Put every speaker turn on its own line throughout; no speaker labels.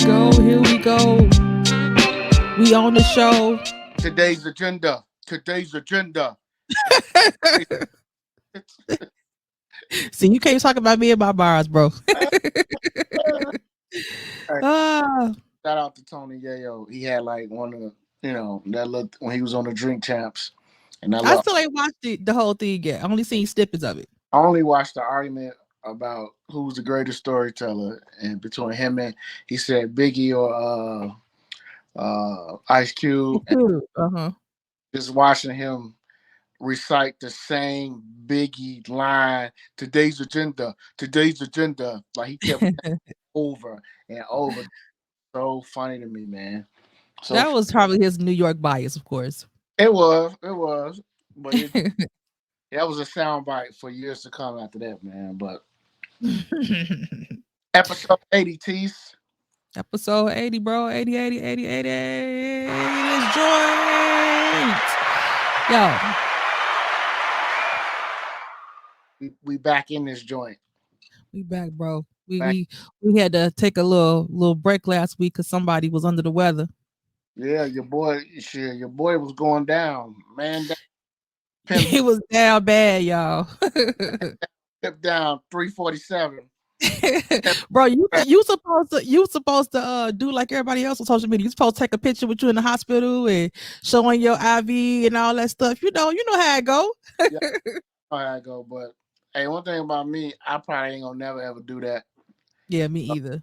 go. Here we go. We on the show.
Today's agenda. Today's agenda.
See, you can't talk about me and my bars, bro.
Hey,
Ah,
shout out to Tony Yayo. He had like one of the, that looked when he was on the Drink Champs, and I
I
love.
still ain't watched the whole thing yet. I only seen snippets of it.
I only watched the argument about who's the greatest storyteller, and between him and he said Biggie or Ice Cube, and
Uh huh.
just watching him recite the same Biggie line. Today's agenda. Like he kept over and over. So funny to me, man. So
That was probably his New York bias, of course.
it was, but that was a soundbite for years to come after that, man. But episode 80, Tease.
Episode 80, bro. 80, 80, 80, 80. This joint. Yo,
We back in this joint.
we back, bro. We
Back,
we we had to take a little break last week because somebody was under the weather.
yeah, your boy was going down, man. Pimp,
It was down bad, y'all.
pimp down 347.
Bro, you supposed to do like everybody else on social media. You supposed to take a picture with you in the hospital and showing your IV and all that stuff. You know how it go.
Yeah, I know how I go, but hey, one thing about me, I probably ain't gonna never ever do that.
Yeah, me either.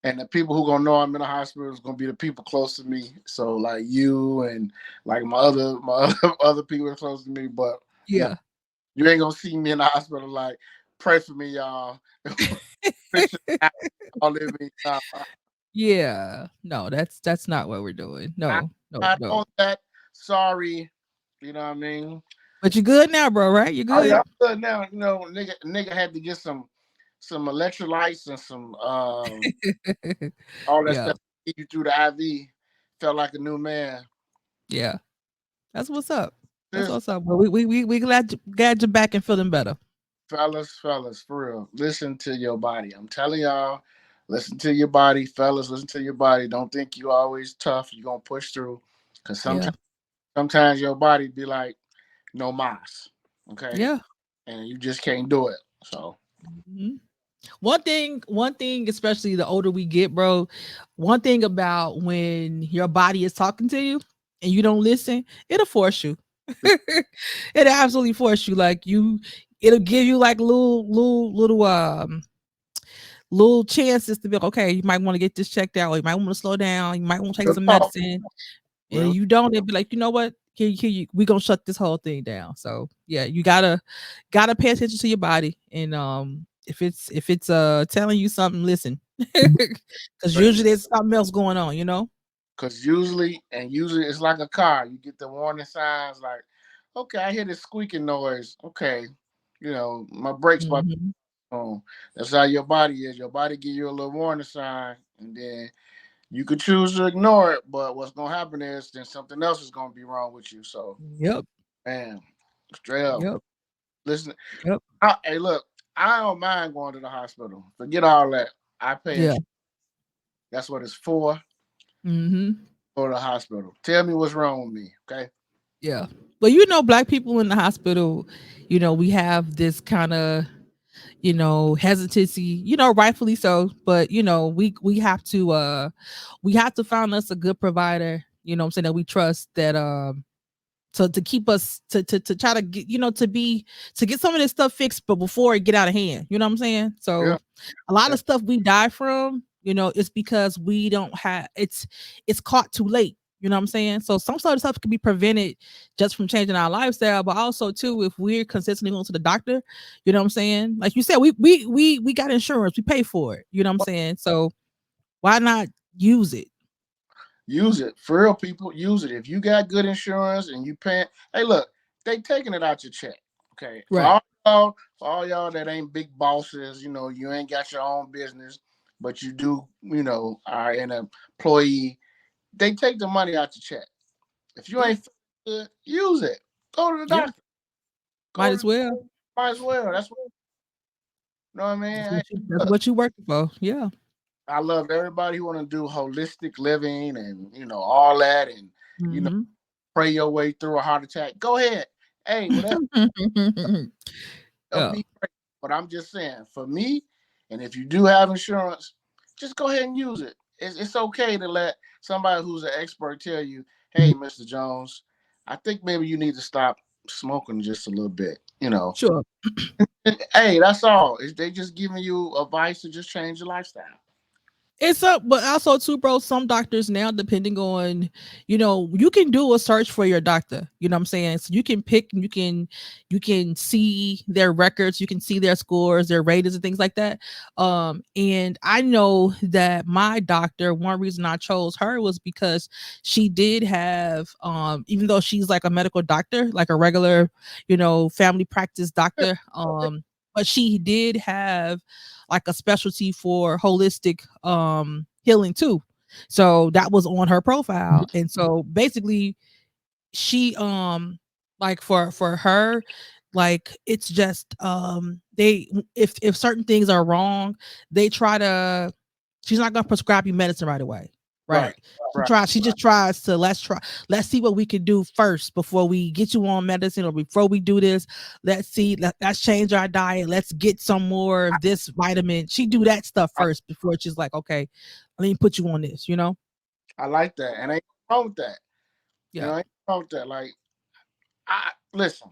And the people who gonna know I'm in the hospital is gonna be the people close to me. So like you and like my other people are close to me. But no,
Yeah.
you ain't gonna see me in the hospital like pray for me, y'all. Picture all of me.
Yeah. No, that's not what we're doing.
I
No, no,
I
no.
know that. Sorry, you know what I mean.
But you good now, bro, right? You
Oh yeah,
good?
I'm good now. Nigga had to get some electrolytes and some all that
Yeah.
stuff to get you through the IV. Felt like a new man.
Yeah. That's what's up. That's
This
what's up. Well, we glad you're back and feeling better.
fellas, for real. Listen to your body. I'm telling y'all, listen to your body, fellas. Listen to your body. Don't think you always tough. You gonna push through, cause
Yeah.
sometimes your body be like no mas, okay,
Yeah.
and you just can't do it. So
Mhm. One thing, especially the older we get, bro, one thing about when your body is talking to you and you don't listen, it'll force you. It absolutely force you. It'll give you like little chances to be like, okay, you might want to get this checked out, or you might want to slow down, you might want to take
real
some
talk,
medicine, and
real
you don't, they'll be like, you know what? We gonna shut this whole thing down. So yeah, you gotta pay attention to your body, and if it's telling you something, listen, because
talk.
usually there's something else going on, you know.
Cause usually it's like a car. You get the warning signs like, okay, I hear this squeaking noise. Okay, my brakes about
Hmm.
to on. That's how your body is. Your body give you a little warning sign, and then you could choose to ignore it. But what's gonna happen is then something else is gonna be wrong with you. So,
Yep.
man, straight up,
Yep.
listen.
Yep.
Hey, look, I don't mind going to the hospital. Forget all that. I pay
Yeah.
insurance. That's what it's for.
Hmm.
Go to the hospital. Tell me what's wrong with me, okay?
Yeah. Well, black people in the hospital, we have this kind of, hesitancy, rightfully so, but we have to find us a good provider, what I'm saying, that we trust, that to keep us to try to get, to get some of this stuff fixed, but before it get out of hand, you know what I'm saying?
Yeah.
So a lot of stuff we die from, it's because we don't have it's caught too late. You know what I'm saying? So some sort of stuff can be prevented just from changing our lifestyle, but also too, if we're consistently going to the doctor, you know what I'm saying? Like you said, we got insurance, we pay for it. You know what I'm saying? So why not use it?
Use it for real, people. Use it if you got good insurance and you paying. Hey, look, they taking it out your check. Okay,
Right.
for all y'all that ain't big bosses, you ain't got your own business, but you do, are an employee. They take the money out your check. If you
Yeah.
ain't good, use it. Go to the
Yeah.
doctor.
Might
Go to
as well.
might as well. That's what you know what I mean.
That's
Hey,
what you that's
look,
what you working for. Yeah.
I love everybody who want to do holistic living and all that, and you know
Mhm.
pray your way through a heart attack. Go ahead. Hey, whatever. Help
Yeah,
me pray. But I'm just saying, for me, and if you do have insurance, just go ahead and use it. It's okay to let somebody who's an expert tell you, hey, Mr. Jones, I think maybe you need to stop smoking just a little bit.
sure.
Hey, that's all. They just giving you advice to just change your lifestyle.
It's up, but also too, bro. Some doctors now, depending on, you can do a search for your doctor. You know what I'm saying? So you can pick, you can see their records, you can see their scores, their ratings, and things like that. And I know that my doctor, one reason I chose her was because she did have, even though she's like a medical doctor, like a regular, family practice doctor, but she did have like a specialty for holistic healing too. So that was on her profile. And so basically she like for her, like it's just they if certain things are wrong, they try to she's not gonna prescribe you medicine right away.
Right,
Right.
right.
She just tries to let's see what we can do first before we get you on medicine or before we do this. Let's change our diet. Let's get some more of this vitamin. She do that stuff
I,
first before she's like, okay, let me put you on this.
I like that, and ain't wrong with that.
Yeah.
Ain't wrong with that. Like, I listen.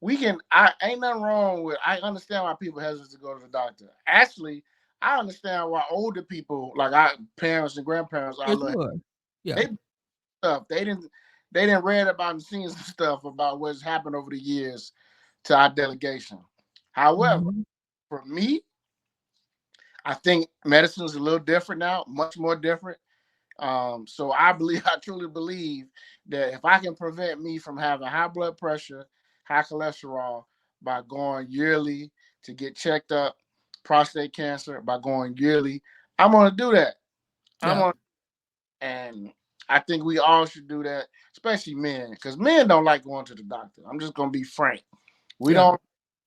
We can. I ain't nothing wrong with. I understand why people hesitate to go to the doctor. Actually, I understand why older people, like our parents and grandparents,
Sure,
are like
sure. Yeah.
they stuff. They didn't read about and seen some stuff about what's happened over the years to our delegation. However,
Mhm.
for me, I think medicine is a little different now, much more different. So I truly believe that if I can prevent me from having high blood pressure, high cholesterol by going yearly to get checked up, prostate cancer by going yearly, I'm gonna do that. I'm
Yeah.
on, and I think we all should do that, especially men, because men don't like going to the doctor. I'm just gonna be frank. We
Yeah.
don't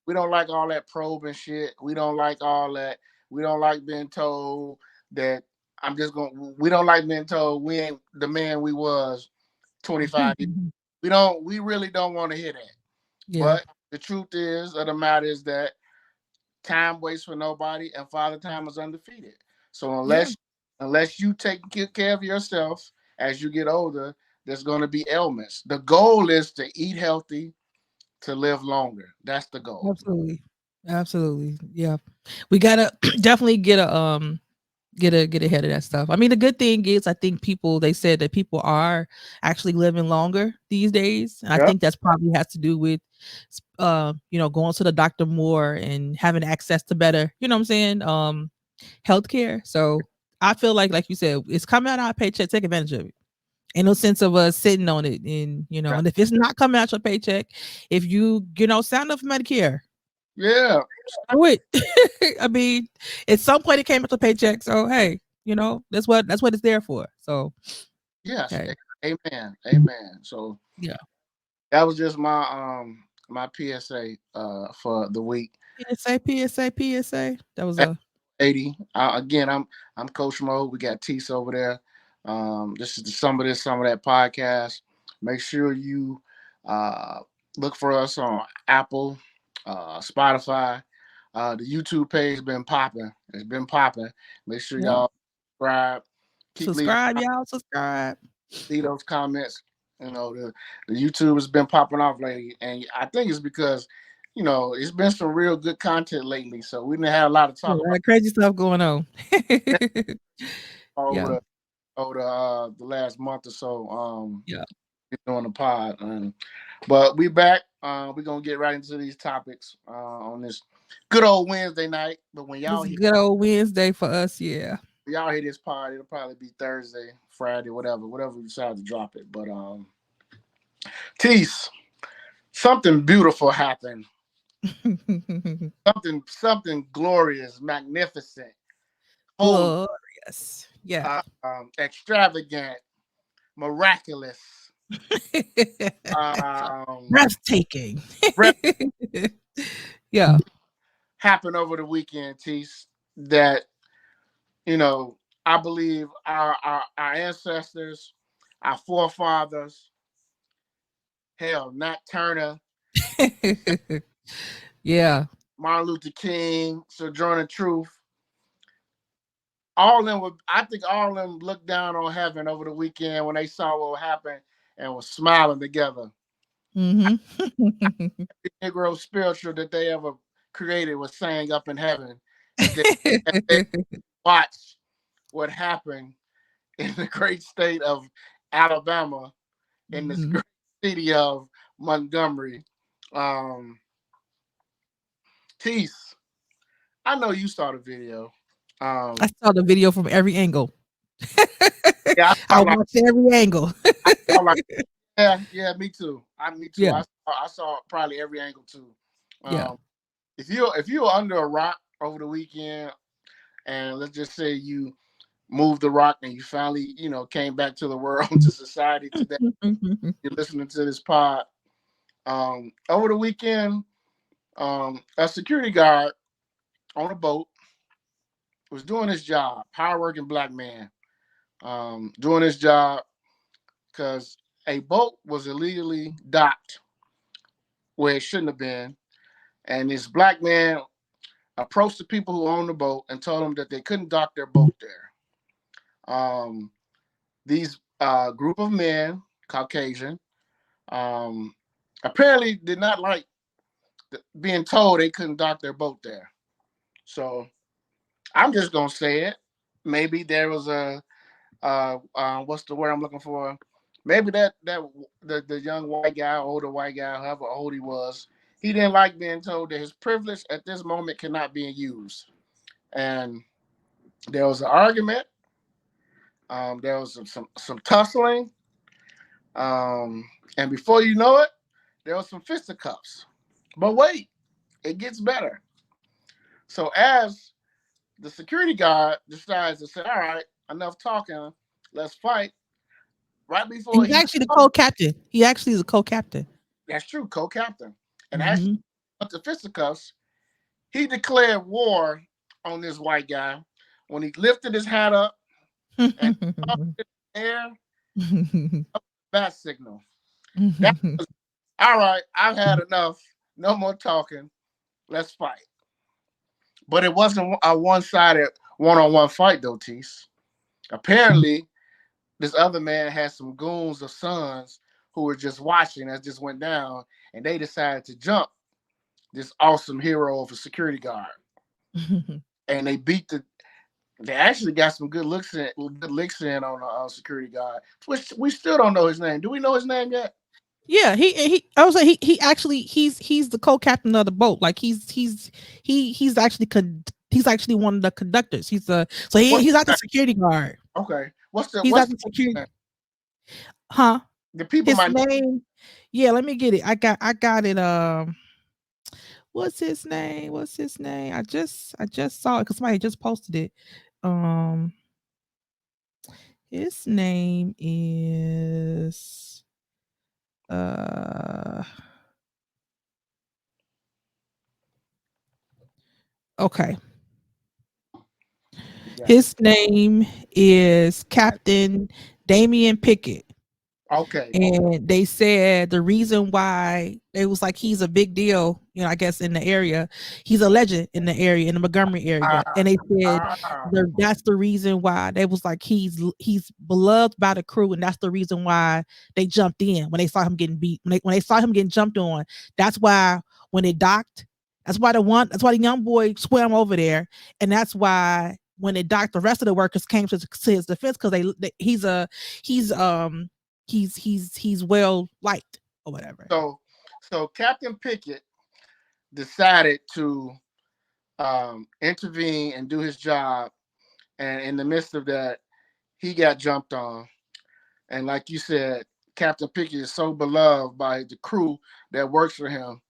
we don't like all that probing shit. We don't like all that. We don't like being told that we don't like being told we ain't the man we was 25 years. We really don't want to hear that.
Yeah.
But the truth is of the matter is that time waits for nobody and father time is undefeated. So
Yeah.
unless you take good care of yourself as you get older, there's going to be ailments. The goal is to eat healthy, to live longer. That's the goal.
Absolutely. Absolutely. Yeah. We gotta definitely get ahead of that stuff. I mean, the good thing is I think they said that people are actually living longer these days. And I
Yep.
think that's probably has to do with going to the doctor more and having access to better, you know what I'm saying? Healthcare. So I feel like you said, it's coming out of our paycheck, take advantage of it. Ain't no sense of us sitting on it. And and if it's not coming out your paycheck, if sign up for Medicare.
Yeah.
Do it. I mean, at some point it came with a paycheck. So hey, that's what it's there for. So
Yes.
hey,
Amen. Amen. So
yeah.
that was just my PSA for the week.
PSA, PSA, PSA. That was a
80. Again, I'm Coach Mo. We got Tease over there. This is the some of that podcast. Make sure you uh, look for us on Apple, Spotify. The YouTube page been popping. It's been popping. Make sure
yeah.
y'all subscribe. Keep leaving
Subscribe, y'all. Subscribe.
those comments. The YouTube has been popping off lately, and I think it's because it's been some real good content lately. So we didn't have a lot to
Yeah,
talk about
crazy stuff going on.
over
Yeah.
the last month or so.
Yeah.
Doing the pod, but we back. We're gonna get right into these topics on this good old Wednesday night. But when
This is a good old Wednesday for us. Yeah.
y'all hear this pod, it'll probably be Thursday, Friday, whatever we decide to drop it. But Tease, something beautiful happened. Something glorious, magnificent, holy,
Glorious. Yeah.
extravagant, miraculous, um,
Breathtaking.
breath
Yeah.
happened over the weekend, Tease, that You know, I believe our ancestors, our forefathers, hell, Nat Turner,
Yeah.
Martin Luther King, Sojourner Truth, all of them were, I think all of them looked down on heaven over the weekend when they saw what happened and was smiling together.
Hmm.
The Negro spiritual that they ever created was saying up in heaven as they watched what happened in the great state of Alabama, in this
Hmm.
great city of Montgomery. Um, Tease, I know you saw the video.
I
Um,
saw the video from every angle.
yeah,
I watched every angle.
I saw like, yeah, me too. Me too.
Yeah.
I saw probably every angle too.
Yeah.
Um, if you were under a rock over the weekend, and let's just say you moved the rock and you finally, came back to the world, to society today, you're listening to this pod. Over the weekend, a security guard on a boat was doing his job, hardworking black man, doing his job because a boat was illegally docked where it shouldn't have been. And this black man approached the people who owned the boat and told them that they couldn't dock their boat there. Um, these group of men, Caucasian, um, apparently did not like being told they couldn't dock their boat there. So I'm just gonna say it. Maybe there was a what's the word I'm looking for? Maybe the young white guy, older white guy, however old he was, he didn't like being told that his privilege at this moment cannot be used. And there was an argument. There was some tussling. And before you know it, there was some fisticuffs. But wait, it gets better. So as the security guard decides to say, "All right, enough talking, let's fight." Right before
And he's
he,
actually the co-captain. He actually is a co-captain.
that's true, co-captain, and actually
Hmm.
went to fisticuffs, he declared war on this white guy when he lifted his hat up and up in the air, bat signal. That was, all right, I've had enough. No more talking. Let's fight. But it wasn't a one-sided one-on-one fight, though, Tease. Apparently, this other man had some goons or sons who were just watching as this went down, and they decided to jump this awesome hero of a security guard. And they beat the. They actually got some good licks in on the security guard. Which we still don't know his name. Do we know his name yet?
Yeah, he. I was like, he actually he's the co-captain of the boat. Like he's actually he's actually one of the conductors. He's the so
What's
he's not the security guard.
okay?
He's
What's
not
the
the security.
name?
Huh?
The people
His
might know.
name. Yeah, let me get it. I got it. What's his name? What's his name? I just saw it because somebody just posted it. Um, his name is uh okay.
Yeah.
His name is Captain Damian Pickett.
Okay. Okay.
And they said the reason why it was like he's a big deal, I guess in the area. He's a legend in the area, in the Montgomery area.
Ah,
And they said
ah.
that's the reason why they was like he's beloved by the crew, and that's the reason why they jumped in when they saw him getting beat, when they saw him getting jumped on. That's why when it docked, that's why the young boy swam over there, and that's why when it docked, the rest of the workers came to his defense because he's he's well liked or whatever.
So, so Captain Pickett decided to intervene and do his job, and in the midst of that, he got jumped on. And like you said, Captain Pickett is so beloved by the crew that works for him.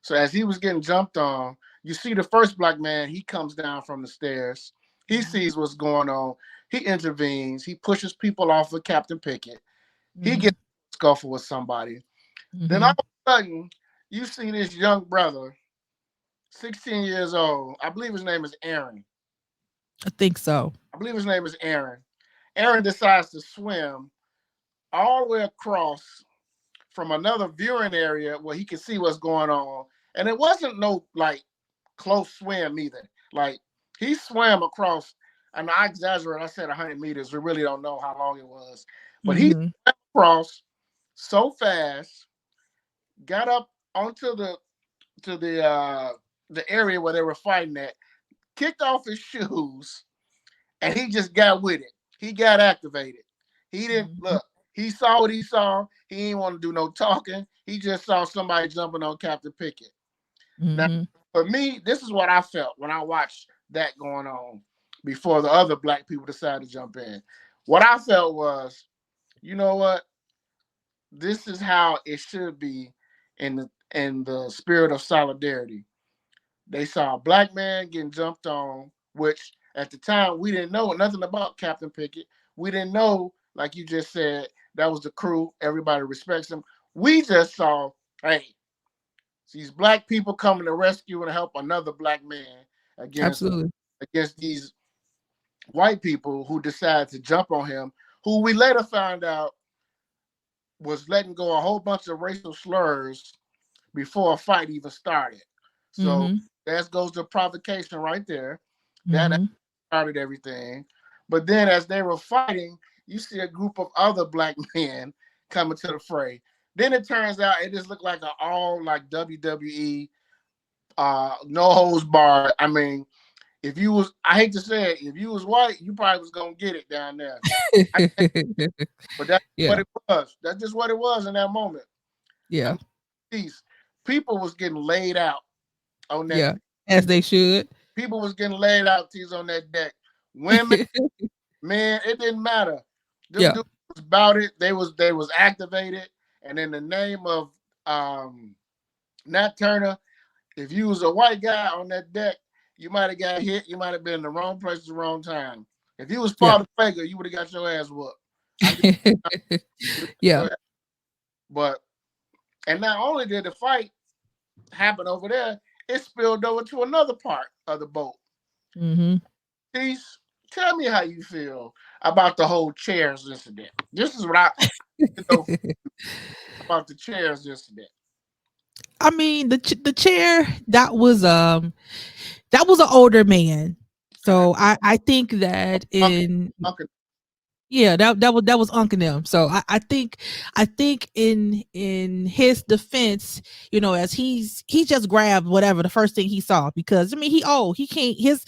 So as he was getting jumped on, you see the first black man, he comes down from the stairs. He sees what's going on. He intervenes. He pushes people off of Captain Pickett. He
Mm-hmm.
gets a scuffle with somebody. Then all
Mm-hmm.
of a sudden, you see this young brother, 16 years old. I believe his name is Aaron.
I think so.
I believe his name is Aaron. Aaron decides to swim all the way across from another viewing area where he can see what's going on. And it wasn't no like close swim either. Like he swam across, and I exaggerate, I said 100 meters. We really don't know how long it was. But he
Mm-hmm.
swam across so fast, got up onto the area where they were fighting at, kicked off his shoes, and he just got with it. He got activated. He didn't
Mm-hmm.
look. He saw what he saw. He didn't want to do no talking. He just saw somebody jumping on Captain Pickett. Now,
Mm-hmm.
for me, this is what I felt when I watched that going on before the other black people decided to jump in. What I felt was, you know what? This is how it should be in the spirit of solidarity. They saw a black man getting jumped on, which at the time we didn't know nothing about Captain Pickett. We didn't know, like you just said, that was the crew. Everybody respects him. We just saw, hey, these black people coming to rescue and help another black man against
Absolutely.
against these white people who decided to jump on him, who we later found out was letting go a whole bunch of racial slurs before a fight even started. So
Mm-hmm.
that goes to provocation right there. That
Mm-hmm.
started everything. But then as they were fighting, you see a group of other black men coming to the fray. Then it turns out it just looked like an all like WWE, no holds barred. I mean, if you was, I hate to say it, if you was white, you probably was gonna get it down there. I, but that's what
Yeah.
it was. That's just what it was in that moment.
Yeah.
And these people was getting laid out on that.
Yeah. As they should.
People was getting laid out. Tees on that deck. Women, man, it didn't matter. Them
Yeah.
dudes was about it. They was activated. And in the name of Nat Turner, if you was a white guy on that deck, you might have got hit. You might have been in the wrong place at the wrong time. If you was
Yeah.
part of Fager, you would have got your ass whooped. I'm just,
Yeah.
but and not only did the fight happen over there, it spilled over to another part of the boat.
Mm-hmm.
Peace. Tell me how you feel about the whole chairs incident. This is what I know about the chairs incident.
I mean, the chair that was an older man.
Okay.
So I think that
Uncle,
in
Uncle,
yeah, that was Uncle them. So I think in his defense, as he just grabbed whatever the first thing he saw, because I mean he old, he can't his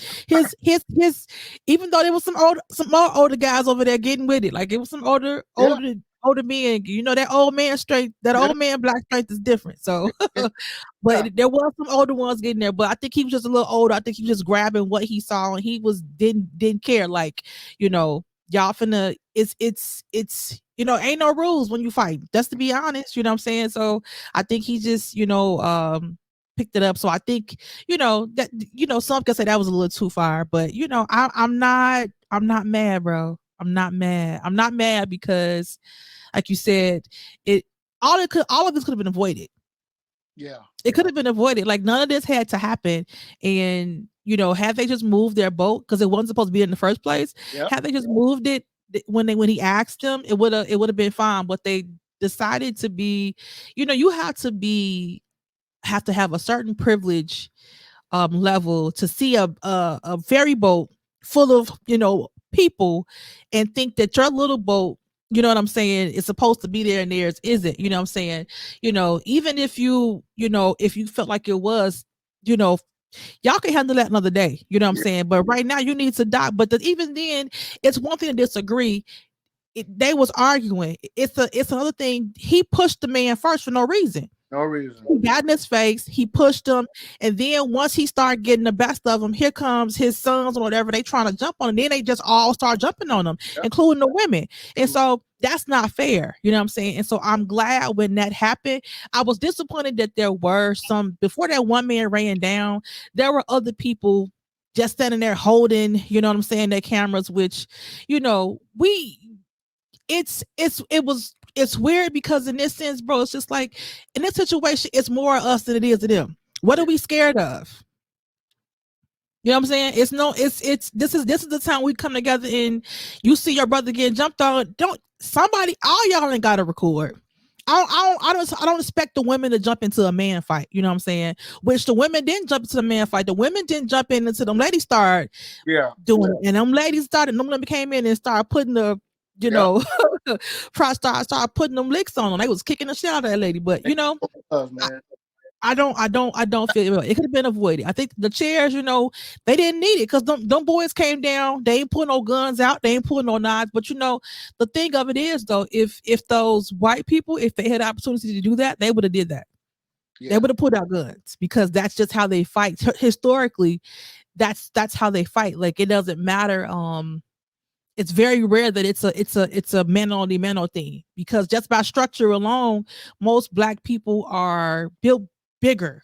even though there was some more older guys over there getting with it, like it was some
yeah,
older men, that old man strength, that
yeah,
old man black strength is different. So
yeah, yeah,
but there was some older ones getting there, but I think he was just a little older. I think he was just grabbing what he saw, and he was didn't care, like, y'all finna ain't no rules when you fight. That's to be honest, you know what I'm saying? So I think he just, picked it up. So I think, that some can say that was a little too far, but I'm not mad, bro. I'm not mad. I'm not mad because, like you said, it all of this could have been avoided.
yeah,
It could have been avoided. Like none of this had to happen. And had they just moved their boat, because it wasn't supposed to be in the first place,
yeah,
had they just moved it when he asked them, it would have been fine. But they decided to be, you have to have a certain privilege level to see a ferry boat full of people and think that your little boat, you know what I'm saying, is supposed to be there and theirs isn't. You know what I'm saying? Even if you felt like it was, you know y'all can handle that another day. You know what I'm
yeah,
saying? But right now you need to die. But even then, it's one thing to disagree. They was arguing. It's another thing. He pushed the man first for no reason.
no reason.
He got in his face, he pushed him, and then once he started getting the best of him, here comes his sons or whatever. They trying to jump on him. Then they just all start jumping on him,
Yeah,
including the women. And so that's not fair. You know what I'm saying? And so I'm glad when that happened. I was disappointed that there were some before that one man ran down, there were other people just standing there holding, you know what I'm saying, their cameras, which, we it's weird because in this sense, bro, it's just like in this situation, it's more us than it is of them. What
yeah.
are we scared of? You know what I'm saying? It's no, it's this is the time we come together and you see your brother getting jumped on. Don't somebody all y'all ain't gotta record. I don't expect the women to jump into a man fight. You know what I'm saying? Which the women didn't jump into the man fight. The women didn't jump in until them ladies started
Yeah.
doing it. And them ladies started, them women came in and started putting the, you
Yep.
know, start putting them licks on them. They was kicking the shit out of that lady. But
They
you know,
love, man.
I don't feel it. It could have been avoided. I think the chairs, they didn't need it because them boys came down. They ain't pulling no guns out. They ain't pulling no knives. But the thing of it is though, if those white people, if they had the opportunity to do that, they would have did that. They
Yeah.
would have put out guns because that's just how they fight. Historically, that's how they fight. Like it doesn't matter. It's very rare that it's a men only thing because just by structure alone, most black people are built bigger.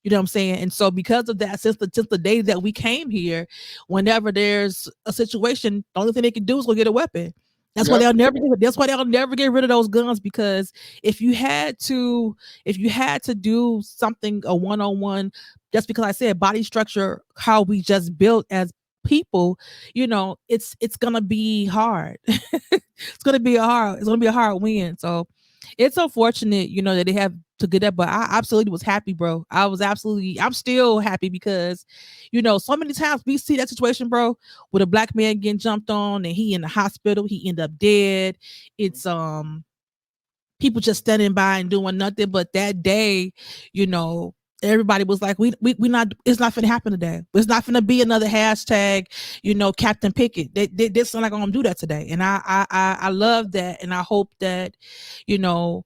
You know what I'm saying? And so because of that, since the day that we came here, whenever there's a situation, the only thing they can do is go get a weapon.
Yep.
That's why they'll never get rid of those guns because if you had to do something a one-on-one, just because I said body structure, how we just built as people, it's gonna be hard. It's gonna be a hard win. So it's unfortunate, that they have to get that, but I absolutely was happy, bro. I'm still happy because, so many times we see that situation, bro, with a black man getting jumped on and he in the hospital, he end up dead. It's people just standing by and doing nothing. But that day, you know, everybody was like, we not, it's not gonna happen today. It's not gonna be another hashtag, Captain Pickett. They're not gonna do that today. And I love that. And I hope that, you know,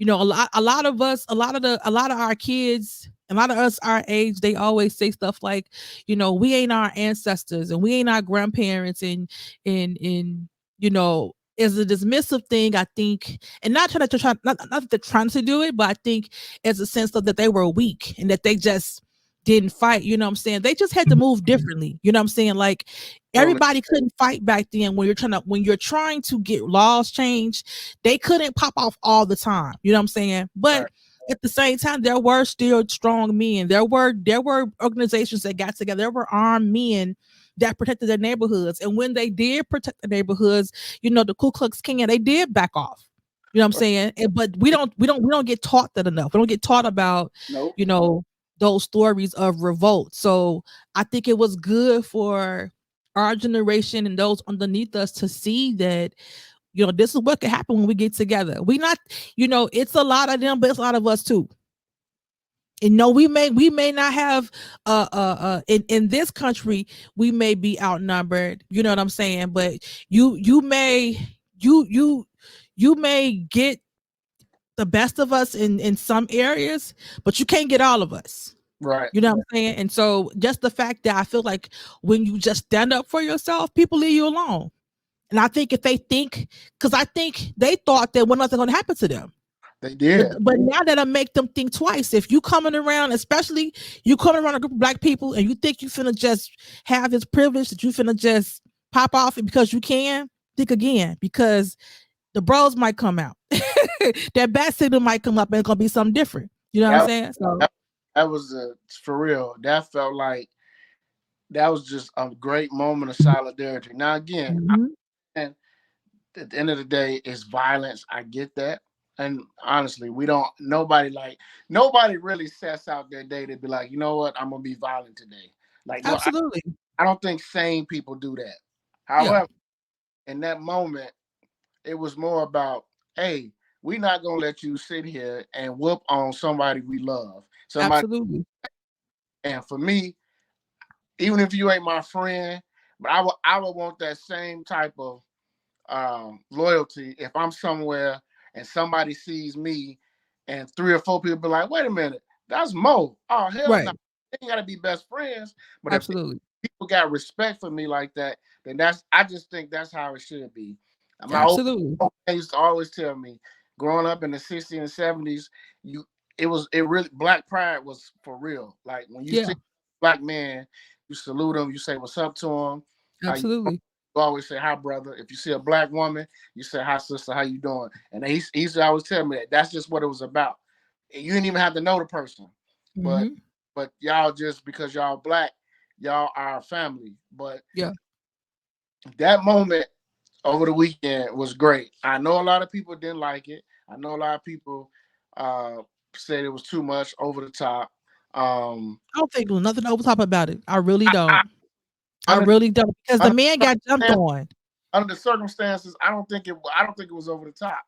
a lot of us, a lot of our kids, a lot of us our age, they always say stuff like, we ain't our ancestors and we ain't our grandparents and is a dismissive thing, I think, and not trying to try, not that they're trying to do it, but I think as a sense of that they were weak and that they just didn't fight. You know what I'm saying? They just had to move differently. You know what I'm saying? Like
Totally.
everybody couldn't fight back then when you're trying to get laws changed. They couldn't pop off all the time. You know what I'm saying? But
Right.
at the same time, there were still strong men. There were organizations that got together. There were armed men that protected their neighborhoods. And when they did protect the neighborhoods, the Ku Klux Klan, they did back off. You know what I'm saying? But we don't get taught that enough. We don't get taught about,
Nope.
you know, those stories of revolt. So I think it was good for our generation and those underneath us to see that, this is what could happen when we get together. We not, it's a lot of them, but it's a lot of us too. And no, we may not have in this country, we may be outnumbered, you know what I'm saying? But you you may get the best of us in some areas, but you can't get all of us.
Right.
You know what I'm saying? And so just the fact that I feel like when you just stand up for yourself, people leave you alone. And I think if they think, because I think they thought that nothing going to happen to them.
They
But
did.
but now that I make them think twice, if you coming around, especially you coming around a group of black people and you think you finna just have this privilege that you finna just pop off it because you can, think again because the bros might come out. That bat signal might come up and it's gonna be something different. You know what I'm
That,
saying? So
that, that was for real. That felt like that was just a great moment of solidarity. Now again,
mhm,
and at the end of the day, it's violence. I get that. And honestly, we don't nobody really sets out their day to be like, you know what, I'm gonna be violent today. Like no,
absolutely.
I don't think sane people do that.
Yeah,
However, in that moment, it was more about, hey, we're not gonna let you sit here and whoop on somebody we love. Somebody,
absolutely.
and for me, even if you ain't my friend, but I would want that same type of loyalty if I'm somewhere and somebody sees me and three or four people be like, wait a minute, that's Mo. Oh hell no.
Right.
They ain't gotta be best friends. But if
Absolutely.
people got respect for me like that, then I just think that's how it should be. My old
Absolutely.
they used to always tell me, growing up in the 60s and 70s, you it really black pride was for real. Like when you see
Yeah,
a black man, you salute him, you say what's up to him. How you
absolutely.
always say hi, brother. If you see a black woman, you say hi, sister. How you doing? And he used to always tell me that. That's just what it was about. You didn't even have to know the person, but
Hmm.
y'all just because y'all black, y'all are family. But
Yeah.
that moment over the weekend was great. I know a lot of people didn't like it. I know a lot of people uh, said it was too much, over the top.
I don't think there's nothing over top about it. I really
I,
don't. I
under,
really don't because the
under,
man got jumped on.
under the circumstances, I don't think it. I don't think it was over the top.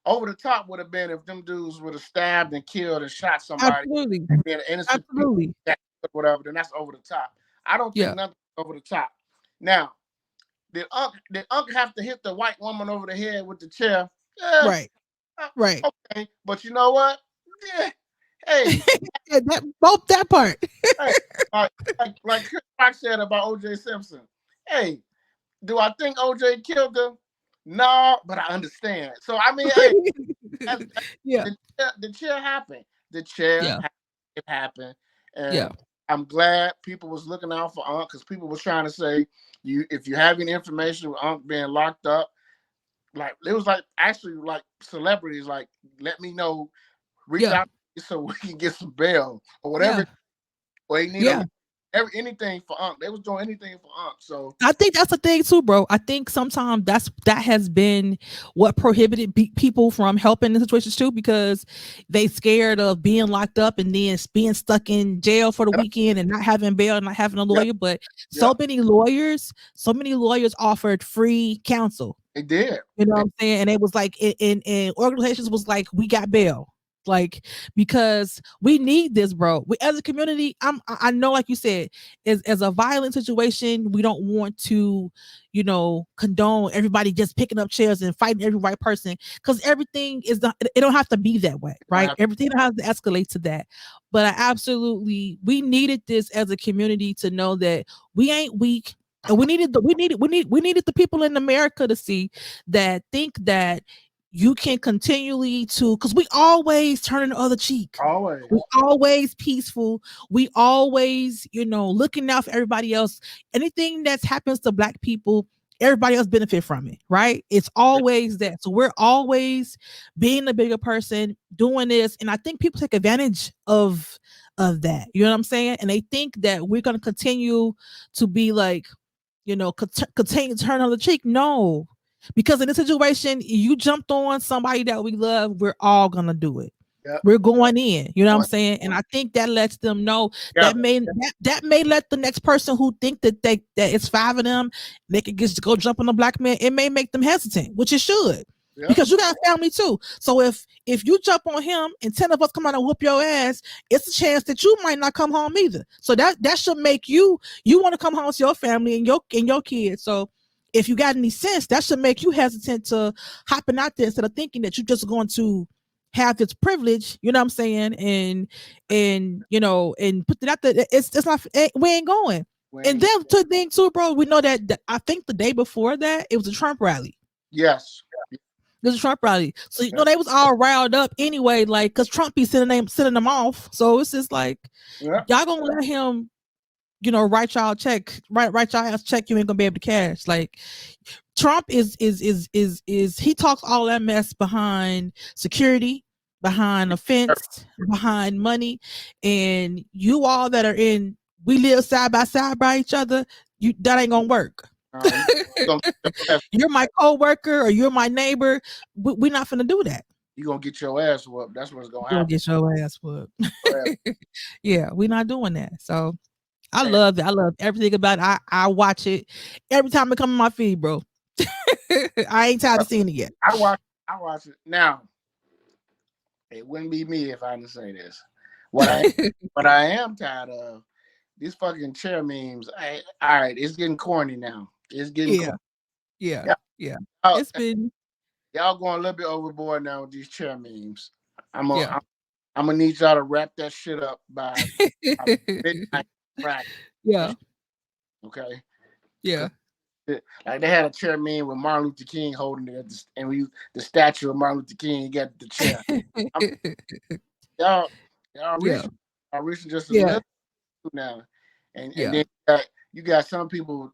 Over the top would have been if them dudes would have stabbed and killed and shot somebody,
Absolutely.
and then innocent people,
Absolutely.
whatever. Then that's over the top. I don't think
Yeah.
nothing over the top. Now, did Unc have to hit the white woman over the head with the chair? Yeah,
Right. Right.
okay. But you know what? Yeah. Hey,
Yeah, that both that part.
hey, like Chris Rock said about O.J. Simpson. Hey, do I think O.J. killed him? No, but I understand. So I mean, hey, that's,
Yeah.
the chair happened. The chair
Yeah.
it happened,
Yeah.
and I'm glad people was looking out for Unc, because people was trying to say, you if you have any information with Unc being locked up, like it was like actually like celebrities, like, let me know, reach
Yeah.
out so we can get some bail or whatever,
Yeah.
or they need
Yeah.
anything for Unc. They was doing anything for Unc. So
I think that's the thing too, bro. I think sometimes that has been what prohibited people from helping in situations too, because they scared of being locked up and then being stuck in jail for the
yep,
weekend and not having bail and not having a
yep,
lawyer. But
yep,
so many lawyers offered free counsel.
they did.
You know what I'm saying? And it was like in organizations was like, we got bail. Like, because we need this, bro. We as a community, I know, like you said, as a violent situation, we don't want to, condone everybody just picking up chairs and fighting every white person, because everything is not, it don't have to be that way,
Don't
right?
have
Everything don't have to escalate to that. But I absolutely, we needed this as a community to know that we ain't weak. And we needed the people in America to see that, think that you can continually to, because we always turn the other cheek.
always.
We always peaceful. We always, looking out for everybody else. Anything that happens to black people, everybody else benefit from it, right? It's
Yeah,
always that. So we're always being the bigger person, doing this. And I think people take advantage of that. You know what I'm saying? And they think that we're gonna continue to be like, continue to turn on the cheek. No, because in this situation, you jumped on somebody that we love, we're all gonna do it.
yep.
We're going in, you know what I'm
Going
saying? And I think that lets them know that
together.
may let the next person who think that that it's five of them, they could just go jump on the black man. It may make them hesitant, which it should.
Yep.
Because you got family too. So if you jump on him and 10 of us come out and whoop your ass, it's a chance that you might not come home either. So that should make you want to come home to your family and your kids. So if you got any sense, that should make you hesitant to hopping out there instead of thinking that you're just going to have this privilege, you know what I'm saying, and put it out there. It's not, we ain't going. And
When
then to think too, bro, we know that I think the day before that it was a Trump rally.
yes.
There's a Trump rally. So
Yep.
they was all riled up anyway, like, cause Trump be sending them off. So it's just like,
Yep.
y'all gonna let him, write y'all check, write y'all ass check you ain't gonna be able to cash. Like, Trump is he talks all that mess behind security, behind a fence, behind money, and you all that are in, we live side by each other, that ain't gonna work.
You gonna get your ass,
You're my co-worker or you're my neighbor. We're not gonna do that.
you gonna get your ass whooped. That's what's gonna
You'll
happen.
get your ass whooped.
Forever.
Yeah, we're not doing that. So I
And
love it. I love everything about it. I watch it every time it come on my feed, bro. I ain't tired of seeing it yet.
I watch it now. It wouldn't be me if I didn't say this. What I am tired of, these fucking chair memes. All right, it's getting corny now. It's getting
Yeah,
corny.
yeah,
Yeah,
yeah.
y'all,
It's been,
y'all going a little bit overboard now with these chair memes. I'm gonna
yeah.
I'm, I'm gonna need y'all to wrap that shit up by midnight Friday.
Yeah,
Okay.
yeah.
Like they had a chair meme with Martin Luther King holding it, and the statue of Martin Luther King. He got the chair. I'm, y'all, y'all
Yeah,
reaching, y'all reaching just a
yeah,
little too now, and
yeah.
then you got some people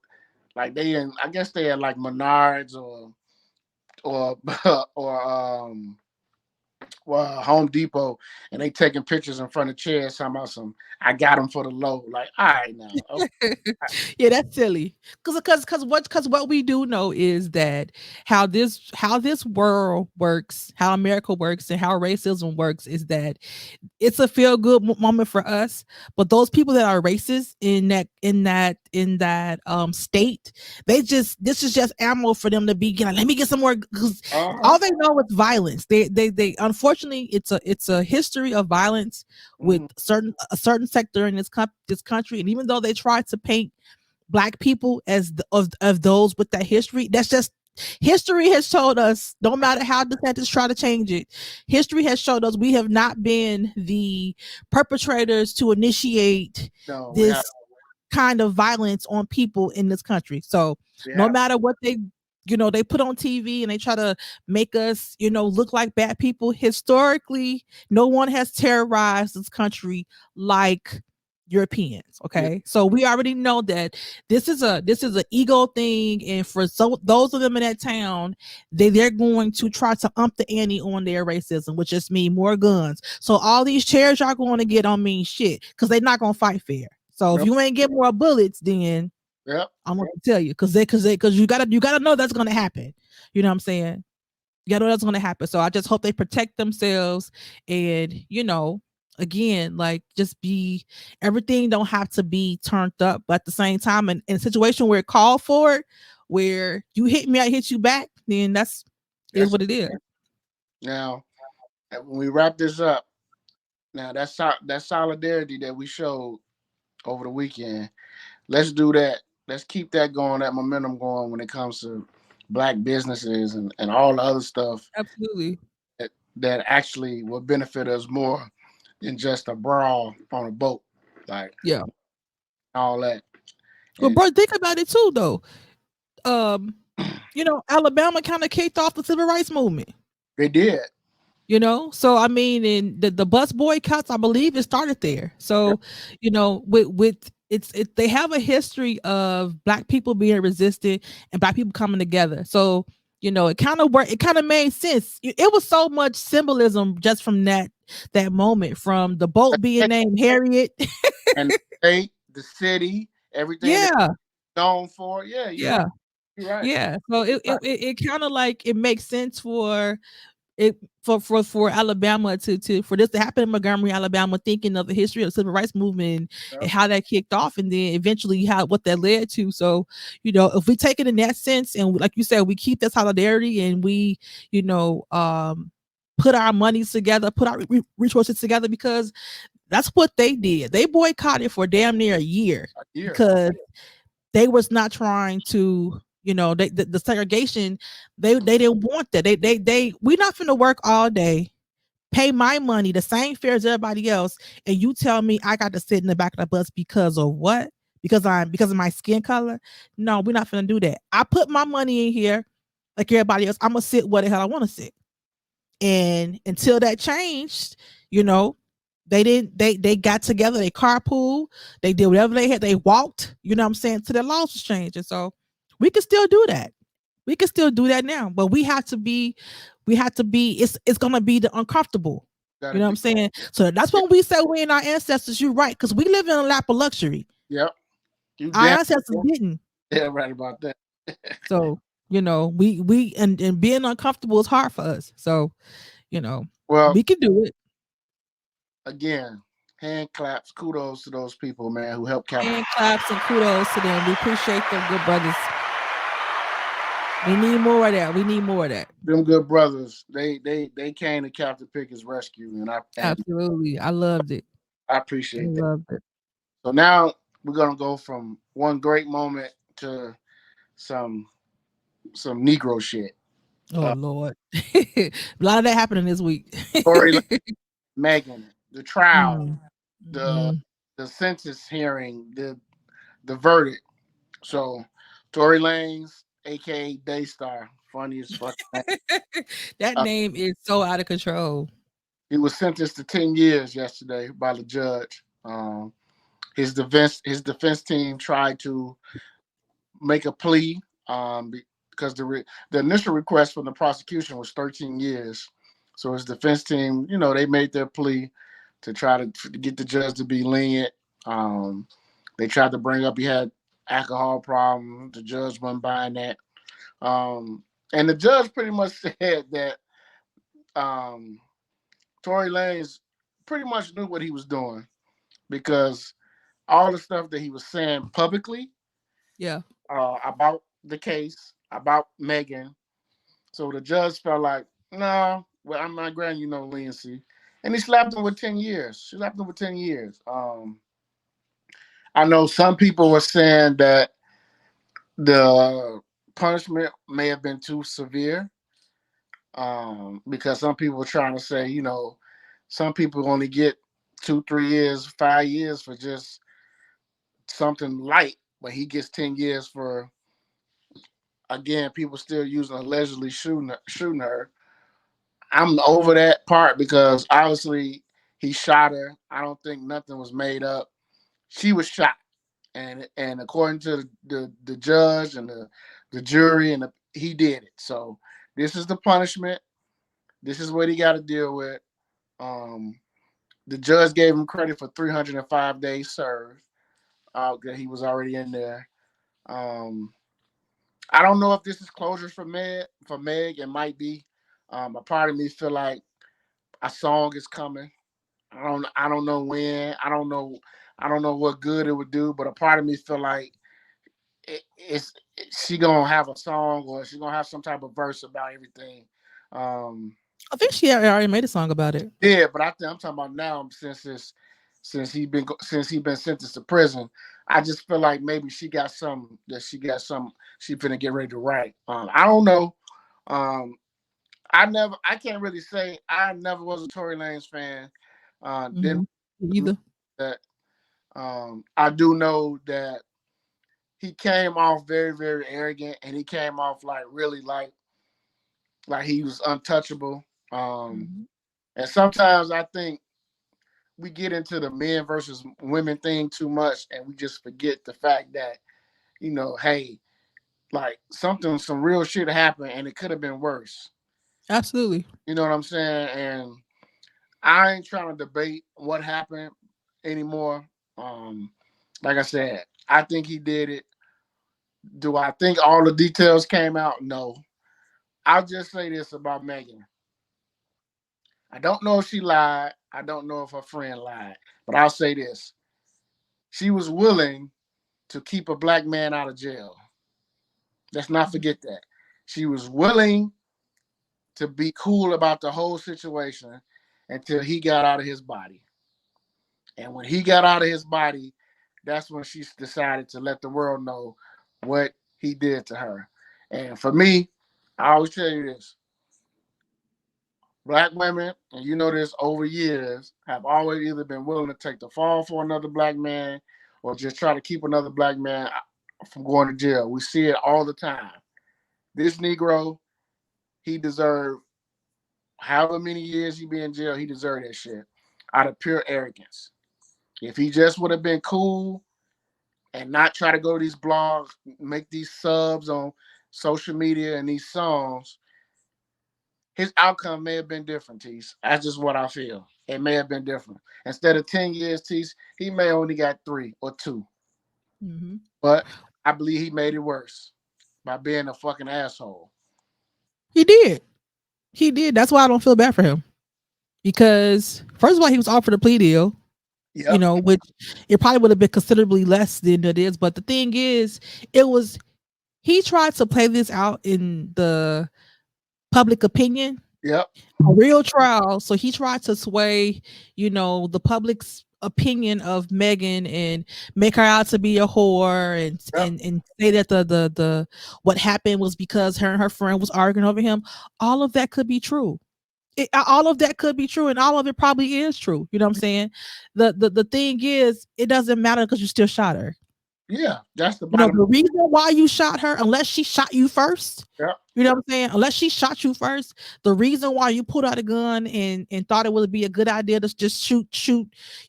like they in. I guess they are like Menards or or Home Depot, and they taking pictures in front of chairs. Talking about some, I got them for the low. Like, all right now, okay.
Yeah, that's silly. Because what we do know is that how this world works, how America works, and how racism works is that it's a feel good moment for us, but those people that are racist in that state, this is just ammo for them to be like, let me get some more, because all they know is violence. They unfortunately, it's a history of violence with a certain sector in this country, and even though they try to paint black people as of those with that history, that's just history has told us, no matter how DeSantis try to change it, history has showed us we have not been the perpetrators to initiate
No, we have,
this kind of violence on people in this country. So
we
no
have.
matter what they put on TV and they try to make us, look like bad people, historically, no one has terrorized this country like Europeans.
Yeah,
Okay. So we already know that this is an ego thing. And for those of them in that town, they're going to try to ump the ante on their racism, which just mean more guns. So all these chairs y'all going to get don't mean shit, because they're not gonna fight fair. So if
nope,
you ain't get more bullets, then
yep,
I'm gonna tell you, because you gotta know that's gonna happen. You know what I'm saying? You gotta know that's gonna happen. So I just hope they protect themselves, and again, like, just be, everything don't have to be turned up, but at the same time, in a situation where it called for it, where you hit me, I hit you back, then that's is
that's
what it is.
now. When we wrap this up, now that solidarity that we showed over the weekend, let's do that. Let's keep that going, that momentum going when it comes to black businesses and all the other stuff
Absolutely.
that actually will benefit us more than just a brawl on a boat, like
Yeah.
all that.
Well,
And
bro, think about it too, though. Um, Alabama kind of kicked off the civil rights movement.
they did.
So I mean, in the bus boycotts, I believe it started there. So, with they have a history of black people being resistant and black people coming together. So, it kind of worked. It kind of made sense. It was so much symbolism just from that moment, from the boat being named Harriet.
And the state, the city, everything they're
Yeah,
known for. Yeah, you're right.
yeah,
You're right.
yeah. So it kind of like it makes sense for it for Alabama to for this to happen in Montgomery, Alabama, thinking of the history of the civil rights movement and
Yep.
how that kicked off, and then eventually how what that led to. So, if we take it in that sense, and like you said, we keep that solidarity, and we, put our monies together, put our resources together, because that's what they did. They boycotted for damn near a year
A year.
because they was not trying to, the segregation, they didn't want that. They we not finna work all day, pay my money the same fare as everybody else, and you tell me I got to sit in the back of the bus because of what? Because of my skin color? No, we're not finna do that. I put my money in here like everybody else. I'm gonna sit where the hell I want to sit. And until that changed, you know, they got together, they carpool, they did whatever they had, they walked, what I'm saying, till their laws was changing. So we can still do that. We can still do that now, but we have to be it's gonna be the uncomfortable. You
Gotta
know what
be.
I'm saying? So that's
Yeah.
when we say we and our ancestors, you're right, because we live in a lap of luxury.
Yep. You
Our
damn
ancestors didn't.
yeah, right about that.
So, we and being uncomfortable is hard for us. So, you know,
Well,
we can do it.
again, hand claps, kudos to those people, man, who helped capture.
Hand claps and kudos to them. We appreciate them, good brothers. We need more of that. We need more of that.
Them good brothers. They came to Captain Pickett's rescue, and
Absolutely. I loved it.
I
I
appreciate that.
loved it.
So now we're gonna go from one great moment to some Negro shit.
Oh Lord. A lot of that happening this week.
Tory Lanez, Megan, the trial,
Mm.
the
Mhm.
the census hearing, the verdict. So Tory Lanez, aka Daystar, funny as fuck.
That
Uh,
name is so out of control.
he was sentenced to 10 years yesterday by the judge. His defense team tried to make a plea because the initial request from the prosecution was 13 years. So his defense team, they made their plea to try to get the judge to be lenient. They tried to bring up he had alcohol problem. The judge wasn't buying that. And the judge pretty much said that um, Tory Lanez pretty much knew what he was doing because all the stuff that he was saying publicly
Yeah.
about the case, about Megan. So the judge felt like, no, well, I'm not granting you no leniency. And he slapped him with 10 years. She slapped him with 10 years. I know some people were saying that the punishment may have been too severe because some people were trying to say, some people only get 2, 3 years, 5 years for just something light, but he gets 10 years for, again, people still using allegedly shooting her. I'm over that part because obviously he shot her. I don't think nothing was made up. She was shot, and according to the judge and the jury he did it. So this is the punishment. This is what he got to deal with. Um, the judge gave him credit for 305 days served. That he was already in there. Um, I don't know if this is closure for Meg. For Meg, it might be. A part of me feel like a song is coming. I don't know when. I don't know what good it would do, but a part of me feel like it's she gonna have a song or she gonna have some type of verse about everything. Um,
I think she already made a song about it.
yeah, but I'm talking about now since he been sentenced to prison. I just feel like maybe she finna get ready to write. I don't know. Um, I can't really say I never was a Tory Lanez fan. Didn't
Mhm. Either.
that. I do know that he came off very, very arrogant, and he came off like really like he was untouchable.
Mhm.
And sometimes I think we get into the men versus women thing too much, and we just forget the fact that hey, like some real shit happened, and it could have been worse.
Absolutely.
You know what I'm saying? And I ain't trying to debate what happened anymore. Um, like I said, I think he did it. Do I think all the details came out? No. I'll just say this about Megan. I don't know if she lied. I don't know if her friend lied. But I'll say this. She was willing to keep a black man out of jail. Let's not forget that. She was willing to be cool about the whole situation until he got out of his body. And when he got out of his body, that's when she decided to let the world know what he did to her. And for me, I always tell you this. Black women, and you know this over years, have always either been willing to take the fall for another black man or just try to keep another black man from going to jail. We see it all the time. This Negro, he deserved however many years he be in jail, he deserved that shit out of pure arrogance. If he just would have been cool and not try to go to these blogs, make these subs on social media and these songs, his outcome may have been different, Tease. That's just what I feel. It may have been different. Instead of 10 years, Tease, he may only got 3 or 2.
Mhm.
But I believe he made it worse by being a fucking asshole.
He did. He did. That's why I don't feel bad for him. Because first of all, he was offered a plea deal,
Yep.
which it probably would have been considerably less than it is. But the thing is, it was he tried to play this out in the public opinion,
Yep.
a real trial. So he tried to sway, the public's opinion of Megan and make her out to be a whore and
Yep.
say that the what happened was because her and her friend was arguing over him. All of that could be true. All of that could be true, and all of it probably is true. You know what I'm saying? The thing is, it doesn't matter because you still shot her.
Yeah. That's the bottom.
The reason why you shot her, unless she shot you first,
Yep.
you know what I'm saying? Unless she shot you first, the reason why you pulled out a gun and thought it would be a good idea to just shoot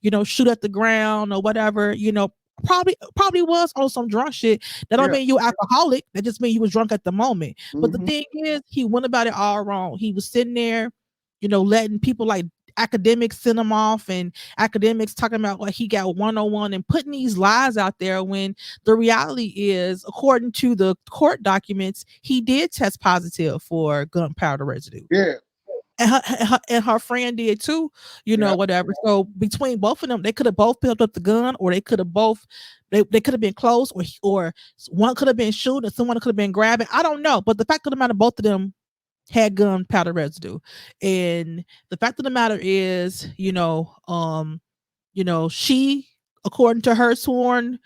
at the ground or whatever, probably was on some drunk shit. That don't
Yeah.
mean you alcoholic. That just means you was drunk at the moment. But the
Mm-hmm.
thing is, he went about it all wrong. He was sitting there. letting people like academics send him off, and academics talking about like he got 101 and putting these lies out there when the reality is, according to the court documents, he did test positive for gunpowder residue.
Yeah.
And her friend did too,
Yeah.
whatever. So between both of them, they could have both picked up the gun, or they could have both, they could have been close, or one could have been shooting and someone could have been grabbing. I don't know. But the fact of the matter, both of them had gunpowder residue. And the fact of the matter is, she, according to her sworn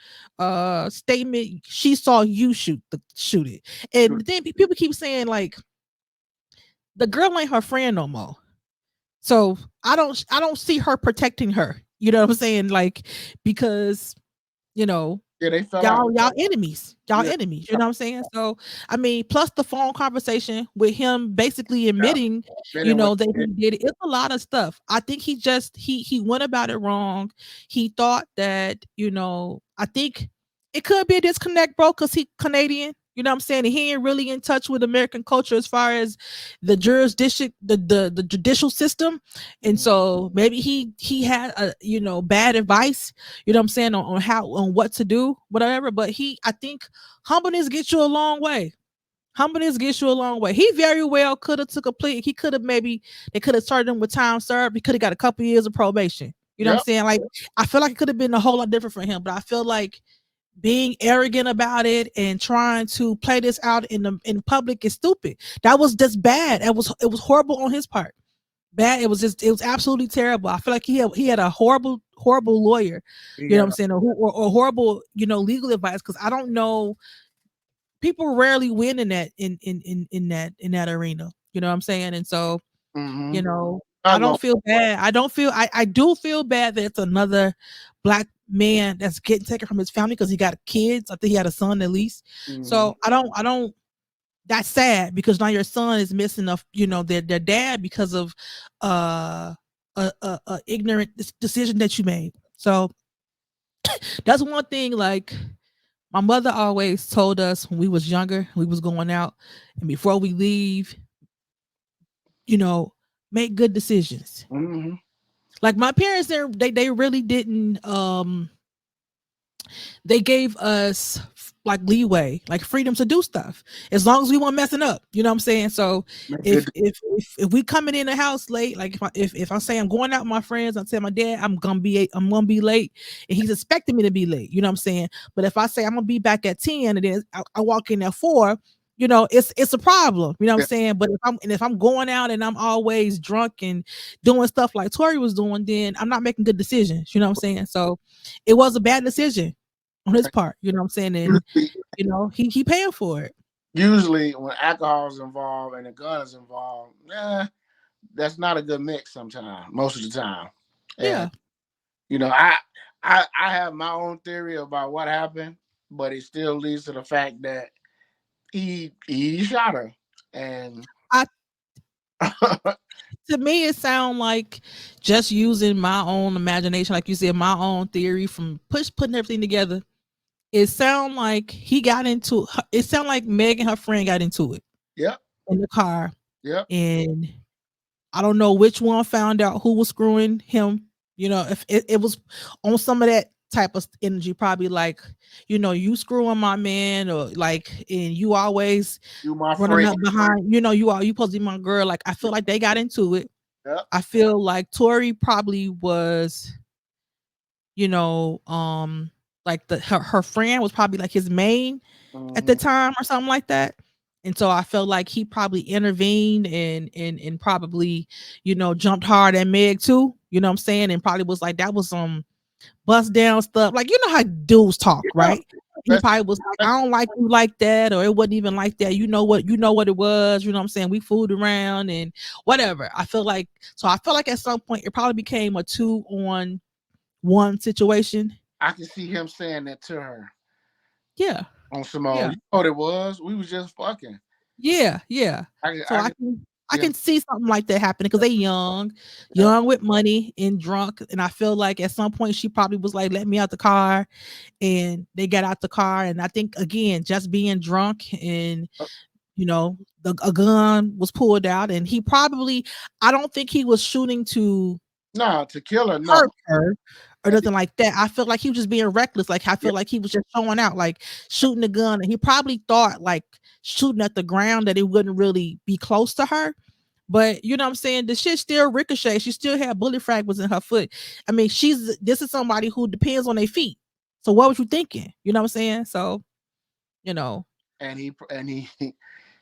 statement, she saw you shoot it. And then people keep saying like the girl ain't her friend no more. So I don't see her protecting her. You know what I'm saying? Like, because you know
Yeah, they fell out.
y'all enemies. Y'all
Yeah.
enemies. You know what I'm saying? So I mean, plus the phone conversation with him basically
Yeah.
admitting,
Then it
that he did it. It's a lot of stuff. I think he just he went about it wrong. He thought that, I think it could be a disconnect, bro, because he Canadian. You know what I'm saying? And he ain't really in touch with American culture as far as the jurisdiction, the judicial system. And so maybe he had a bad advice, you know what I'm saying, on what to do, whatever. But I think humbleness gets you a long way. Humbleness gets you a long way. He very well could have took a plea. He could have maybe they could have started him with time served. He could have got a couple years of probation. You know what I'm
Yep.
saying? Like, I feel like it could have been a whole lot different for him. But I feel like being arrogant about it and trying to play this out in public is stupid. That was just bad. It was horrible on his part. Bad. It was absolutely terrible. I feel like he had a horrible lawyer. You know what
Yeah.
I'm saying, or horrible legal advice, because I don't know, people rarely win in that arena. You know what I'm saying? And so,
Mm-hmm.
you know, I
Not long.
don't feel bad. I do feel bad that it's another black man that's getting taken from his family because he got kids. I think he had a son at least.
Mm-hmm.
So I don't that's sad, because now your son is missing their dad because of a ignorant decision that you made. So that's one thing, like, my mother always told us when we was younger, we was going out, and before we leave, you know, make good decisions.
Mm-hmm.
Like my parents, they really didn't. They gave us like leeway, like freedom to do stuff as long as we weren't messing up. You know what I'm saying? So
Make
if
good.
if we coming in the house late, like if I say I'm going out with my friends, I tell my dad I'm gonna be late, and he's expecting me to be late. You know what I'm saying? But if I say I'm gonna be back at 10, and then I walk in at 4, it's a problem. You know what I'm
Yeah.
saying? But if I'm going out and I'm always drunk and doing stuff like Tory was doing, then I'm not making good decisions. You know what I'm saying? So it was a bad decision on his part. You know what I'm saying? And
Usually,
he paying for it.
usually when alcohol is involved and a gun is involved, that's not a good mix sometimes, most of the time. And
Yeah.
I have my own theory about what happened, but it still leads to the fact that he shot her. And
I To me it sound like just using my own imagination, like you said, my own theory from putting everything together. It sound like it sound like Meg and her friend got into it
yep,
in the car,
yep,
and I don't know which one found out who was screwing him. If it was on some of that type of energy, probably like, you screwing my man, or like, and you always
you my
running
friend.
up behind, you supposed to be my girl. Like, I feel like they got into it.
Yep.
I feel like Tori probably was, you know, like her friend was probably like his main at the
Mm-hmm.
time or something like that. And so I felt like he probably intervened and probably, jumped hard at Meg too. You know what I'm saying? And probably was like, that was some bust down stuff. Like, you know how dudes talk,
Yeah,
right? He
that's,
probably was like,
that's
I don't like you like that, or it wasn't even like that. You know what it was, you know what I'm saying? We fooled around and whatever. I feel like at some point it probably became a 2-on-1 situation.
I can see him saying that to her
Yeah.
on Simone.
Yeah.
You know what it was? We was just fucking.
Yeah, yeah. So
I
I
can
can I
see him.
can see something like that happening because they
Yep.
young with money and drunk. And I feel like at some point she probably was like, "Let me out the car," and they got out the car. And I think again, just being drunk and You know, a gun was pulled out, and he probably, I don't think he was shooting to
No, to kill her, no.
hurt her or nothing like that. I feel like he was just being reckless. Like I
Yeah,
feel like he was just showing out, like shooting the gun, and he probably thought like shooting at the ground that it wouldn't really be close to her. But you know what I'm saying? The shit still ricochet. She still had bullet fragments in her foot. I mean, this is somebody who depends on their feet. So what was you thinking? You know what I'm saying? So, you know.
and he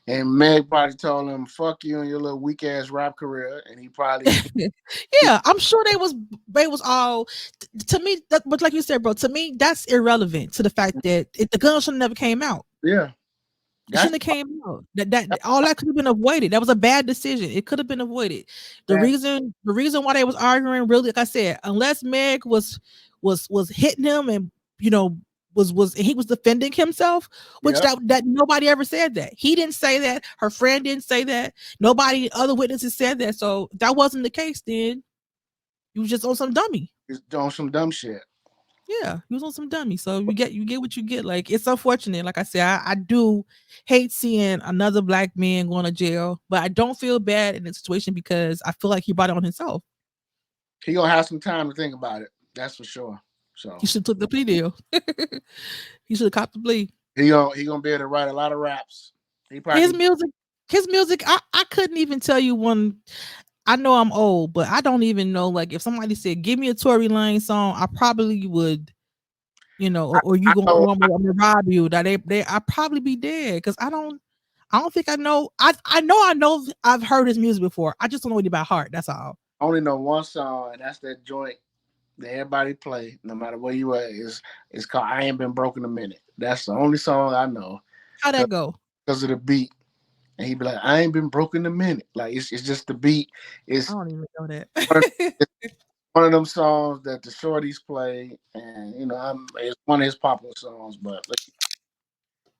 and Meg probably told him, "Fuck you and your little weak ass rap career," and he probably
Yeah, I'm sure they was all to me that, but like you said, bro, to me that's irrelevant to the fact that the gun should have never came out.
yeah.
It
That's
shouldn't have came out. That all that could have been avoided. That was a bad decision. It could have been avoided. The
that.
reason why they was arguing, really, like I said, unless Meg was hitting him and you know was he was defending himself, which
Yeah,
that nobody ever said that. He didn't say that. Her friend didn't say that. Nobody other witnesses said that. So that wasn't the case. Then you was just on some dummy.
he's doing some dumb shit.
Yeah, he was on some dummy. So you get what you get. Like it's unfortunate. Like I said, I do hate seeing another black man going to jail, but I don't feel bad in the situation because I feel like he brought it on himself.
He gonna have some time to think about it. That's for sure. So
He should have took the plea deal. He should have copped the plea.
he gonna be able to write a lot of raps. He probably
His
can.
music, his music, I couldn't even tell you one. I know I'm old, but I don't even know. Like if somebody said, "Give me a Tory Lanez song," I probably would, or you
I
gonna,
know.
or I'm gonna rob you. That I probably be dead because I don't think I know. I know I've heard his music before. I just don't know it by heart. That's all.
I only know one song, and that's that joint that everybody play, no matter where you at. Is It's called "I Ain't Been Broken a Minute." That's the only song I know
How that go?
because of the beat. And he be like, "I ain't been broken a minute." Like it's just the beat.
I
It's
don't even know that.
one of, it's one of them songs that the shorties play, and it's one of his popular songs. But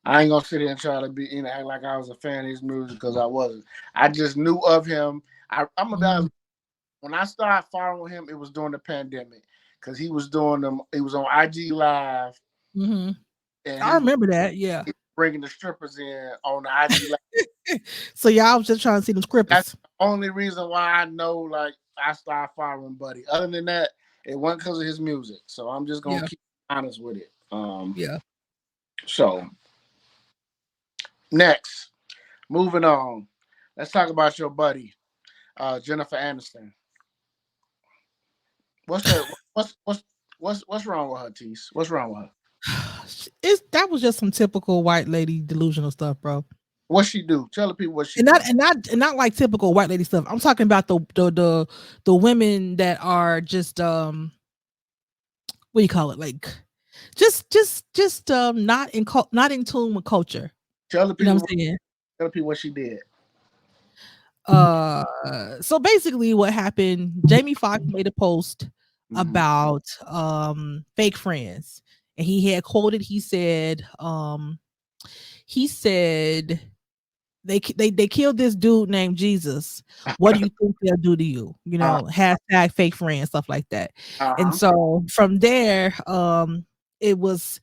I ain't gonna sit here and try to be, act like I was a fan of his music because I wasn't. I just knew of him. I'm gonna be
Mhm,
honest, when I started following him, it was during the pandemic because he was doing them. He was on IG Live,
mhm.
and
I remember that. Yeah.
he was bringing the strippers in on the IG Live.
So y'all was just trying to see them
That's
scrippers.
the only reason why I know, like, I started following Buddy. Other than that, it wasn't because of his music. So I'm just gonna
Yeah.
keep honest with it.
Yeah.
So next, moving on. Let's talk about your buddy, Jennifer Aniston. What's that? What's wrong with her, Tease? What's wrong with her?
That was just some typical white lady delusional stuff, bro.
What she do? Tell the people what she
And
do.
not like typical white lady stuff. I'm talking about the women that are just what do you call it? Like just not in tune with culture.
Tell the
You know
people.
what I'm saying?
Tell the people what she did.
So basically what happened, Jamie Foxx made a post
Mm-hmm.
about fake friends. And he said they killed this dude named Jesus. What do you think they'll do to you?
Uh
Hashtag fake friends, stuff like that. And
huh.
so from there, it was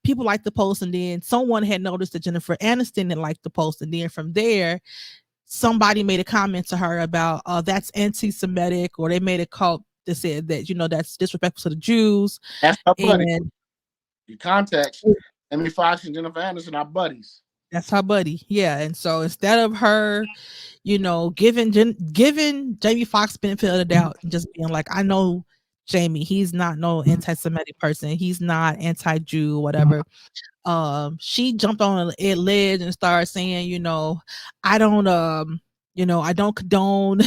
people liked the post, and then someone had noticed that Jennifer Aniston didn't like the post, and then from there, somebody made a comment to her about that's anti-Semitic, or they made a cult that said that that's disrespectful to the Jews,
That's her buddy.
and
Your contacts. Emily Fox and Jennifer Aniston are buddies.
that's her buddy. Yeah, and so instead of her, giving Jamie Foxx benefit of the doubt and just being like, I know Jamie, he's not no anti-Semitic person, he's not anti-Jew, whatever. She jumped on a ledge and started saying, I don't I don't condone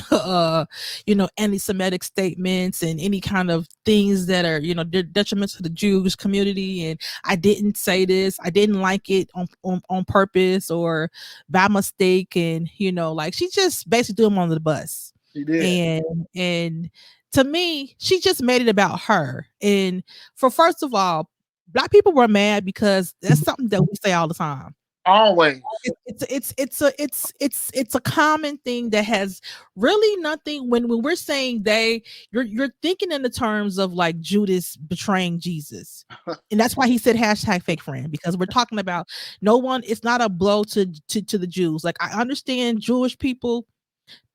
anti-Semitic statements and any kind of things that are detrimental to the Jewish community, and I didn't say this, I didn't like it on purpose or by mistake, and like she just basically threw him under the bus.
She did.
And to me, she just made it about her. And for first of all, Black people were mad because that's something that we say all the time.
Always.
It's a common thing that has really nothing when we're saying they, you're thinking in the terms of like Judas betraying Jesus. And that's why he said hashtag fake friend, because we're talking about no one, it's not a blow to the Jews. Like I understand Jewish people,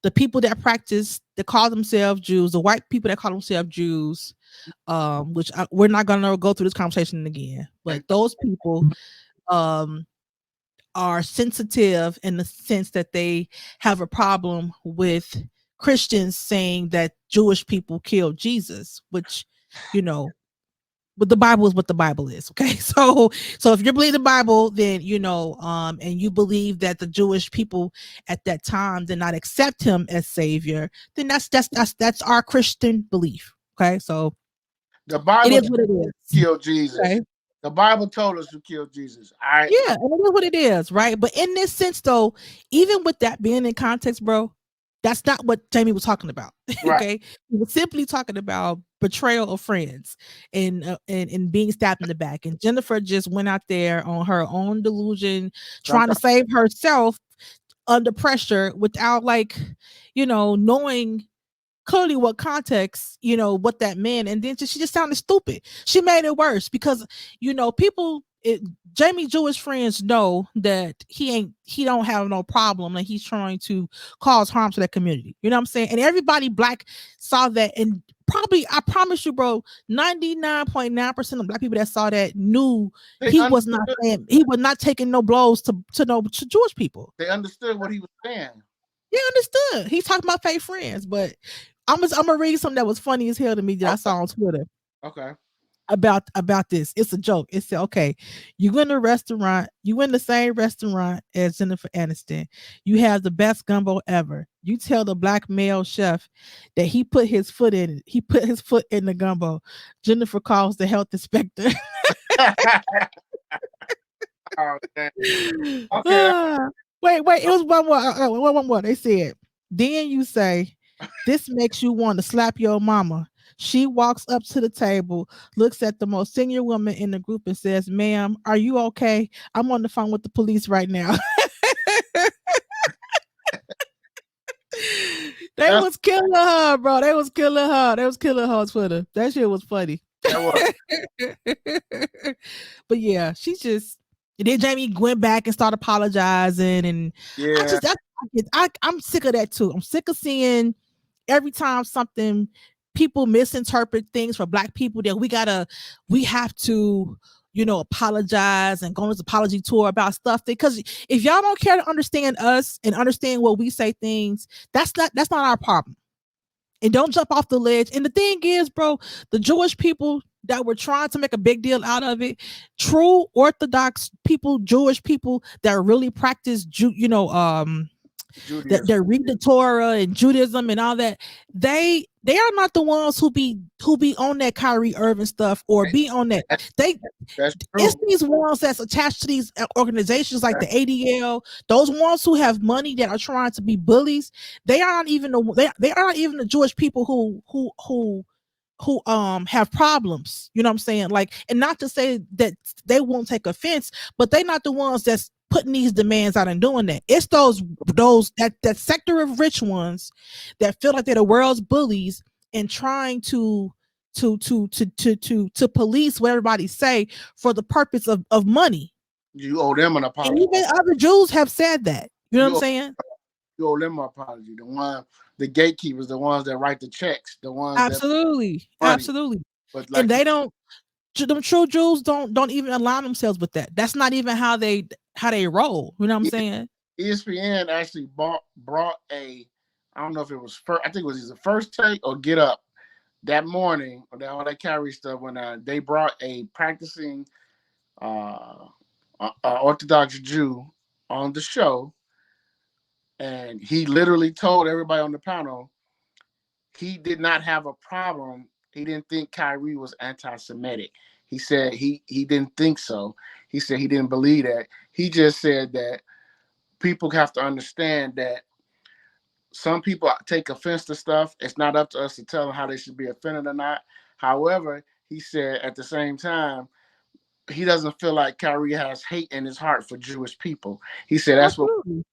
the people that practice that call themselves Jews, the white people that call themselves Jews, we're not gonna go through this conversation again. But those people um are sensitive in the sense that they have a problem with Christians saying that Jewish people killed Jesus, which, you know, but the Bible is what the Bible is. Okay. So if you believe the Bible, then and you believe that the Jewish people at that time did not accept him as savior, then that's our Christian belief. Okay. So
The
it
Bible
is what it is.
killed Jesus.
Okay.
The Bible told us who killed Jesus.
Yeah, and it is what it is, right? But in this sense, though, even with that being in context, bro, that's not what Jamie was talking about.
right.
Okay, he was simply talking about betrayal of friends and being stabbed in the back. And Jennifer just went out there on her own delusion, trying to
Sometimes
save herself under pressure without knowing clearly what context, what that meant. And then she just sounded stupid. She made it worse because, people, Jamie Jewish friends know that he don't have no problem and he's trying to cause harm to that community. You know what I'm saying? And everybody black saw that, and probably, I promise you, bro, 99.9% of black people that saw that knew
they
he was not
understood.
saying, he was not taking no blows to Jewish people.
They understood what he was saying.
Yeah, understood. He's talking about fake friends, but I'm gonna read something that was funny as hell to me that I
Okay.
saw on Twitter
Okay.
about this. It's a joke. It said, okay, you in the same restaurant as Jennifer Aniston. You have the best gumbo ever. You tell the black male chef that he put his foot in it. He put his foot in the gumbo. Jennifer calls the health inspector.
oh, damn. Okay.
Ah, wait. It was one more. One more. They said, then you say, this makes you want to slap your mama. She walks up to the table, looks at the most senior woman in the group, and says, "Ma'am, are you okay? I'm on the phone with the police right now." They
That's
was killing her, bro. They was killing her. They was killing her on Twitter. That shit was funny.
that was
But yeah, she just, and then Jamie went back and started apologizing, and I
yeah.
just I'm sick of that too. I'm sick of seeing every time something, people misinterpret things for black people, that we have to apologize and go on this apology tour about stuff, because if y'all don't care to understand us and understand what we say things, that's not our problem. And don't jump off the ledge. And the thing is, bro, the Jewish people that were trying to make a big deal out of it, true Orthodox people, Jewish people that really practice that
Judaism.
read the Torah and Judaism and all that, they are not the ones who be on that Kyrie Irving stuff or be on that.
That-
They
That's
It's
true.
these ones that's attached to these organizations like the ADL, those ones who have money that are trying to be bullies. They are not even they are not even the Jewish people who have problems. You know what I'm saying? Like, and not to say that they won't take offense, but they're not the ones that's putting these demands out and doing that. It's that sector of rich ones that feel like they're the world's bullies and trying to police what everybody say for the purpose of money.
You owe them an
And
apology.
even other Jews have said that. You know what I'm
You owe,
saying?
you owe them an apology. The gatekeepers, the ones that write the checks, the ones that
Absolutely.
money.
Absolutely.
But
And
like
they don't, them true Jews don't even align themselves with that. That's not even how they roll. You know what I'm saying?
ESPN actually brought I don't know if it was first. I think it was either First Take or Get Up that morning, or all that carry stuff when they brought a practicing uh, Orthodox Jew on the show, and he literally told everybody on the panel he did not have a problem. He didn't think Kyrie was anti-Semitic. He said he didn't think so. He said he didn't believe that. He just said that people have to understand that some people take offense to stuff. It's not up to us to tell them how they should be offended or not. However, he said at the same time, he doesn't feel like Kyrie has hate in his heart for Jewish people. He said
Absolutely.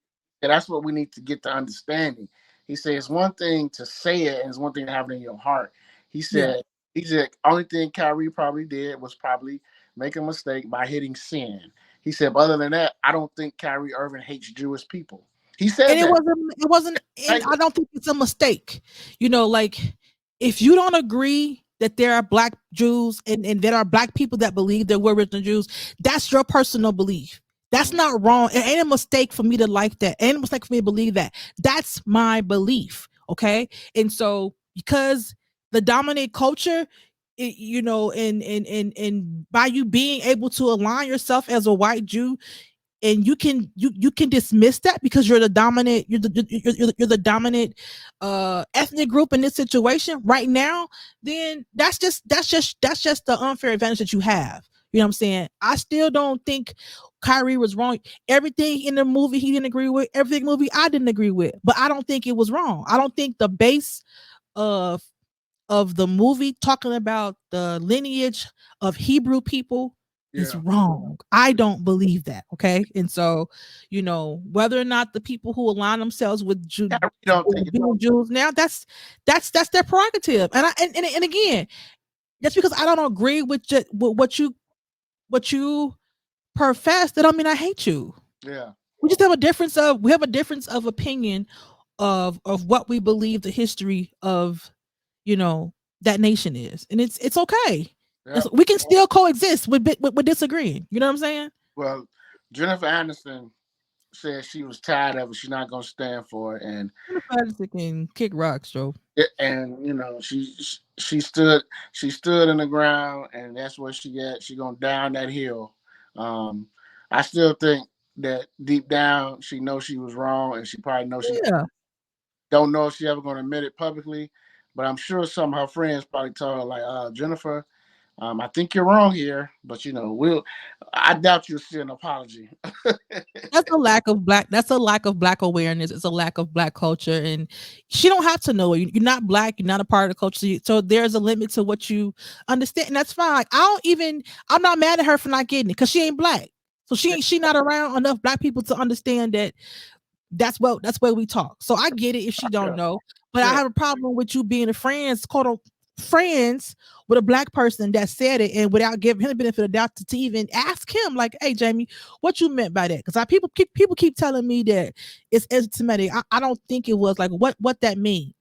that's what we need to get to understanding. He said it's one thing to say it and it's one thing to have it in your heart. He
Yeah.
said only thing Kyrie probably did was probably make a mistake by hitting sin. He said, but other than that, I don't think Kyrie Irving hates Jewish people. He
And
said
it
that.
wasn't, and I don't think it's a mistake. Like if you don't agree that there are black Jews and there are black people that believe there were original Jews, that's your personal belief. That's not wrong. It ain't a mistake for me to like that. It ain't a mistake for me to believe that. That's my belief. Okay. And so because the dominant culture, and by you being able to align yourself as a white Jew, and you can dismiss that because you're the dominant you're the dominant ethnic group in this situation right now, then that's just the unfair advantage that you have. You know what I'm saying? I still don't think Kyrie was wrong. Everything in the movie he didn't agree with, everything movie I didn't agree with, but I don't think it was wrong. I don't think the base of the movie talking about the lineage of Hebrew people is
Yeah.
wrong. I don't believe that. Okay. And so, whether or not the people who align themselves with
Kyrie don't think it.
being Jews now, that's their prerogative. And again, just because I don't agree with what you profess, that don't mean I hate you.
Yeah.
We have a difference of opinion of what we believe the history of you know that nation is, and it's okay.
Yeah.
We can still coexist with disagreeing. You know what I'm saying?
Well, Jennifer Aniston said she was tired of it. She's not gonna stand for it,
Jennifer Aniston can kick rocks, Joe.
she stood in the ground, and that's where she at. She gonna down that hill. Um, I still think that deep down she knows she was wrong, and she probably knows she
Yeah,
don't know if she ever gonna admit it publicly. But I'm sure some of her friends probably told her like, Jennifer, I think you're wrong here, but I doubt you'll see an apology.
that's a lack of black awareness. It's a lack of black culture, and she don't have to know it. You're not black. You're not a part of the culture. So there's a limit to what you understand, and that's fine. I'm not mad at her for not getting it because she ain't black. So she not around enough black people to understand that that's where we talk. So I get it if she don't
Yeah,
know, but I
yeah.
have a problem with you being a friends with a black person that said it, and without giving him the benefit of the doubt to even ask him, like, "Hey, Jamie, what you meant by that?" Because people keep telling me that it's anti-Semitic. I don't think it was. Like, what that mean?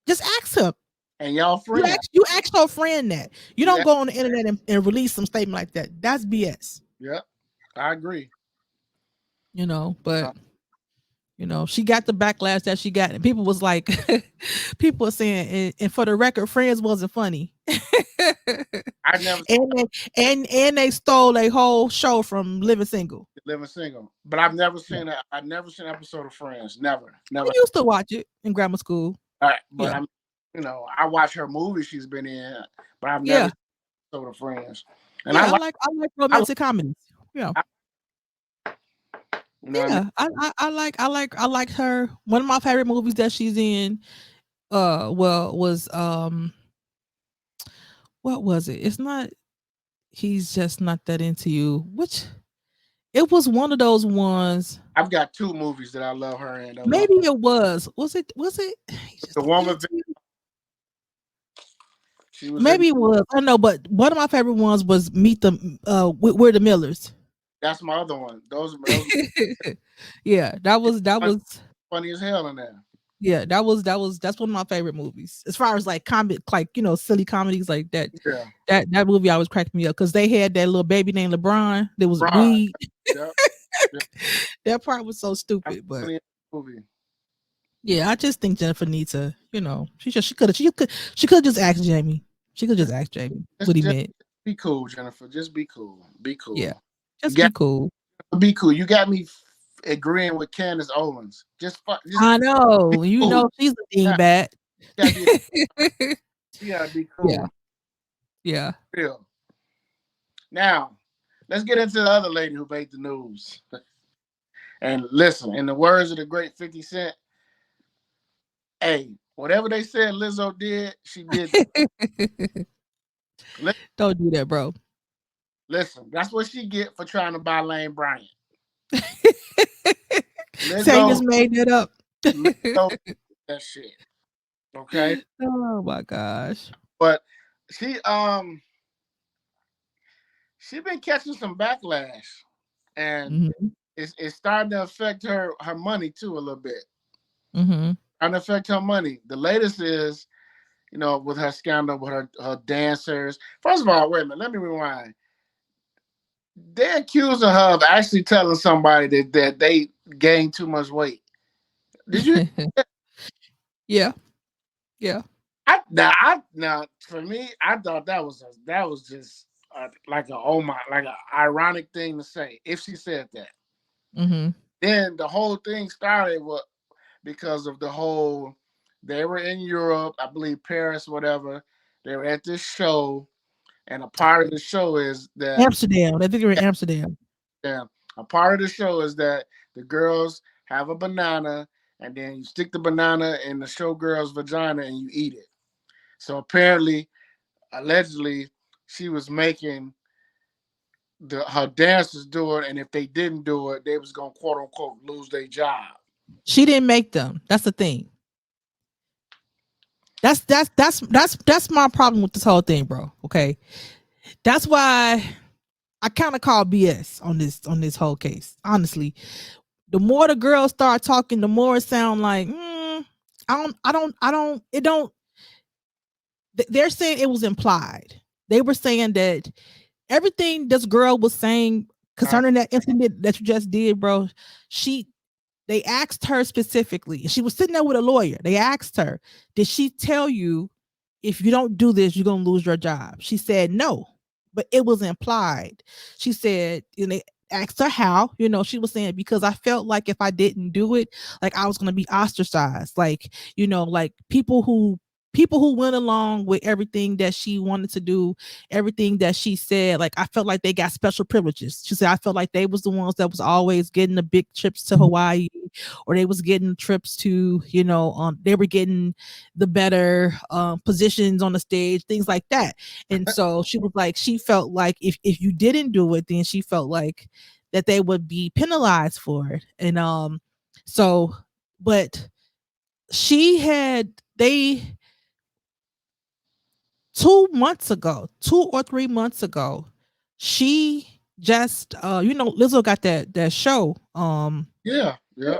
Just ask him.
And y'all
You
friends.
ask you ask your friend that. You don't
Yeah,
go on the internet and release some statement like that. That's BS.
yeah. I agree.
But she got the backlash that she got, and people was like, people were saying, and for the record, Friends wasn't funny,
I never
and they stole a whole show from Living Single.
living single, but I've never seen that. I've never seen an episode of Friends. Never,
We
never.
used to watch it in grammar school.
But
Yeah,
I watch her movies she's been in, but I've never
yeah,
seen an episode of Friends. And
yeah. I like
I,
romantic comedies. Yeah,
I you know what I mean?
yeah. I like her. One of my favorite movies that she's in, was what was it? It's not. He's just not that into you. Which it was one of those ones.
I've got two movies that I love her in.
Maybe it was. Was it? Was it? He's just
The
not
one
that
with
into you.
she was in.
Maybe it was. I don't know, but one of my favorite ones was Meet the We're the Millers.
That's my other one. Those
Yeah, that was
funny as hell in there.
yeah, that's one of my favorite movies. As far as like comedy, like silly comedies like that.
Yeah,
That movie always cracked me up because they had that little baby named LeBron. There was
Ron.
weed.
Yeah, yeah.
That part was so
I'm
stupid, but
funny in the movie.
yeah, I just think Jennifer needs to, she could just ask Jamie. She could just ask Jamie what he
Just
meant.
be cool, Jennifer. Just be cool. Be
Yeah,
cool. You
just be
got
cool.
be cool. You got me agreeing with Candace Owens. Just
I know.
cool.
She's a
Yeah,
dingbat.
gotta be. You gotta be
Yeah,
cool.
yeah.
Real. Now, let's get into the other lady who made the news. And listen, in the words of the great 50 Cent, hey, whatever they said Lizzo did, she did.
Don't do that, bro.
Listen, that's what she get for trying to buy Lane Bryant.
Saying
Lizzo,
just made that up.
Lizzo, that shit. Okay,
Oh my gosh.
but she she been catching some backlash, and
Mhm.
it's starting to affect her money too a little bit.
Mhm.
Starting to affect her money. The latest is, with her scandal with her dancers. First of all, wait a minute, let me rewind. They accusing her of actually telling somebody that they gained too much weight. Did you?
Yeah. Yeah.
Now for me, I thought that was just like a oh my like an ironic thing to say if she said that.
Mhm.
Then the whole thing started because of the whole. They were in Europe, I believe Paris, whatever. They were at this show, and a part of the show is that
Amsterdam. I think they were in Amsterdam.
yeah, a part of the show is that the girls have a banana, and then you stick the banana in the showgirl's vagina and you eat it. So apparently, allegedly, she was making her dancers do it, and if they didn't do it, they was gonna quote unquote lose their job.
She didn't make them. That's the thing. That's my problem with this whole thing, bro. Okay. That's why I kind of call BS on this whole case. Honestly, the more the girls start talking, the more it sound like I don't. It don't. They're saying it was implied. They were saying that everything this girl was saying concerning that incident that you just did, bro. She They asked her specifically. She was sitting there with a lawyer. They asked her, "Did she tell you if you don't do this, you're gonna lose your job?" She said no, but it was implied. She said, and they asked her how. She was saying because I felt like if I didn't do it, like I was gonna be ostracized. Like like people who went along with everything that she wanted to do, everything that she said, like I felt like they got special privileges. She said I felt like they was the ones that was always getting the big trips to Hawaii, or they was getting trips to, they were getting the better positions on the stage, things like that. And so she was like, she felt like if you didn't do it, then she felt like that they would be penalized for it. And so, but she had they 2 months ago, 2 or 3 months ago, she just Lizzo got that show.
Yeah, yeah.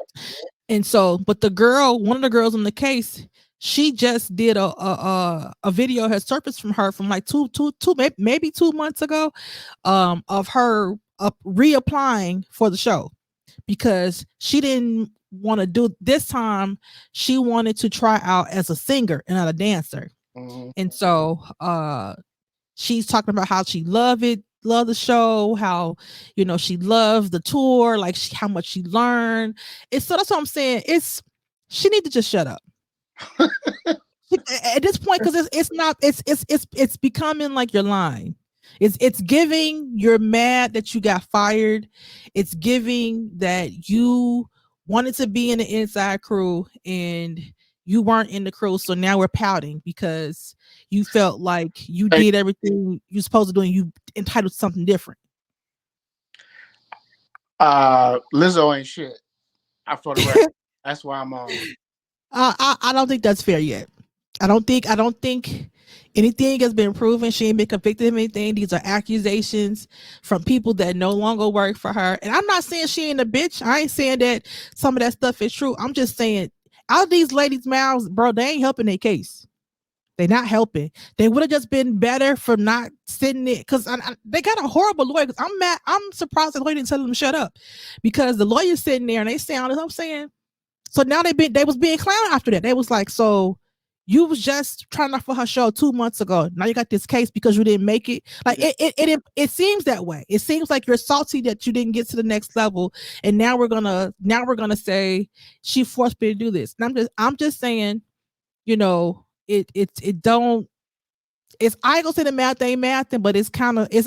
And so, but one of the girls in the case, she just did a video has surfaced from her from like maybe 2 months ago, of her reapplying for the show because she didn't want to do this time. She wanted to try out as a singer and not a dancer.
Mm-hmm.
And so she's talking about how she love the show, how she loves the tour, like how much she learned. It's so that's what I'm saying. She need to just shut up at this point because it's not it's becoming like you're lying. It's giving you're mad that you got fired. It's giving that you wanted to be in the inside crew and you weren't in the crew, so now we're pouting because you felt like you
Hey,
did everything you're supposed to do and you entitled to something different.
Lizzo ain't shit. I for the record. That's why I'm on.
I don't think that's fair yet. I don't think anything has been proven. She ain't been convicted of anything. These are accusations from people that no longer work for her. And I'm not saying she ain't a bitch. I ain't saying that some of that stuff is true. I'm just saying out of these ladies' mouths, bro, they ain't helping their case. They not helping. They would have just been better for not sitting there because they got a horrible lawyer. I'm mad. I'm surprised the lawyer didn't tell them to shut up because the lawyer's sitting there and they sound. I'm saying so now they was being clowned after that. They was like, so you was just trying out for her show 2 months ago. Now you got this case because you didn't make it. Like it seems that way. It seems like you're salty that you didn't get to the next level, and now we're gonna say she forced me to do this. And I'm just saying, it don't. It's I ain't gonna say the math ain't mathing, but it's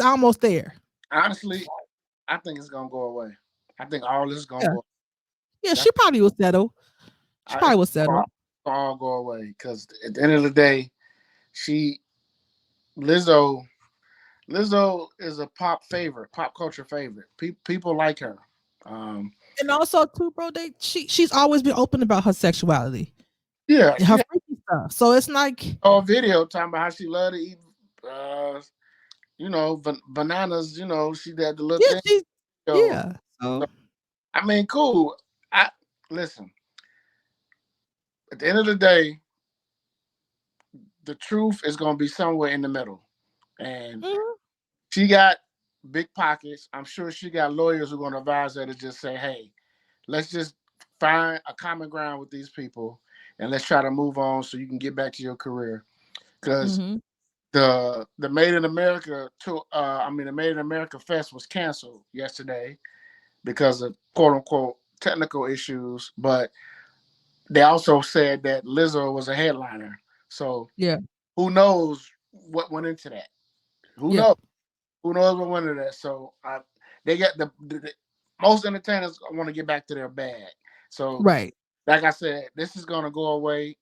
almost there.
Honestly, I think it's gonna go away. I think all this is gonna
Yeah,
go.
yeah.
That's
She probably will settle. She
it's
probably will
all,
settle.
all go away because at the end of the day, she Lizzo. Lizzo is a pop favorite, pop culture favorite. People like her. Um,
And also too, bro, she's always been open about her sexuality
yeah,
and
she
her
had
freaky stuff. So it's like,
a video talking about how she loved to eat, uh, bananas. She had the little
yeah,
thing.
she's
So,
yeah. So
I mean, cool. I listen. At the end of the day, the truth is going to be somewhere in the middle, and
mhm,
she got big pockets. I'm sure she got lawyers who are going to advise her to just say, "Hey, let's just find a common ground with these people, and let's try to move on so you can get back to your career." Because
mhm,
the Made in America tour, the Made in America Fest was canceled yesterday because of quote unquote technical issues. But they also said that Lizzo was a headliner. So
yeah,
who knows what went into that? Who
yeah,
knows? Who knows what went into that? So they got the most entertainers want to get back to their bag. So
right,
like I said, this is gonna go away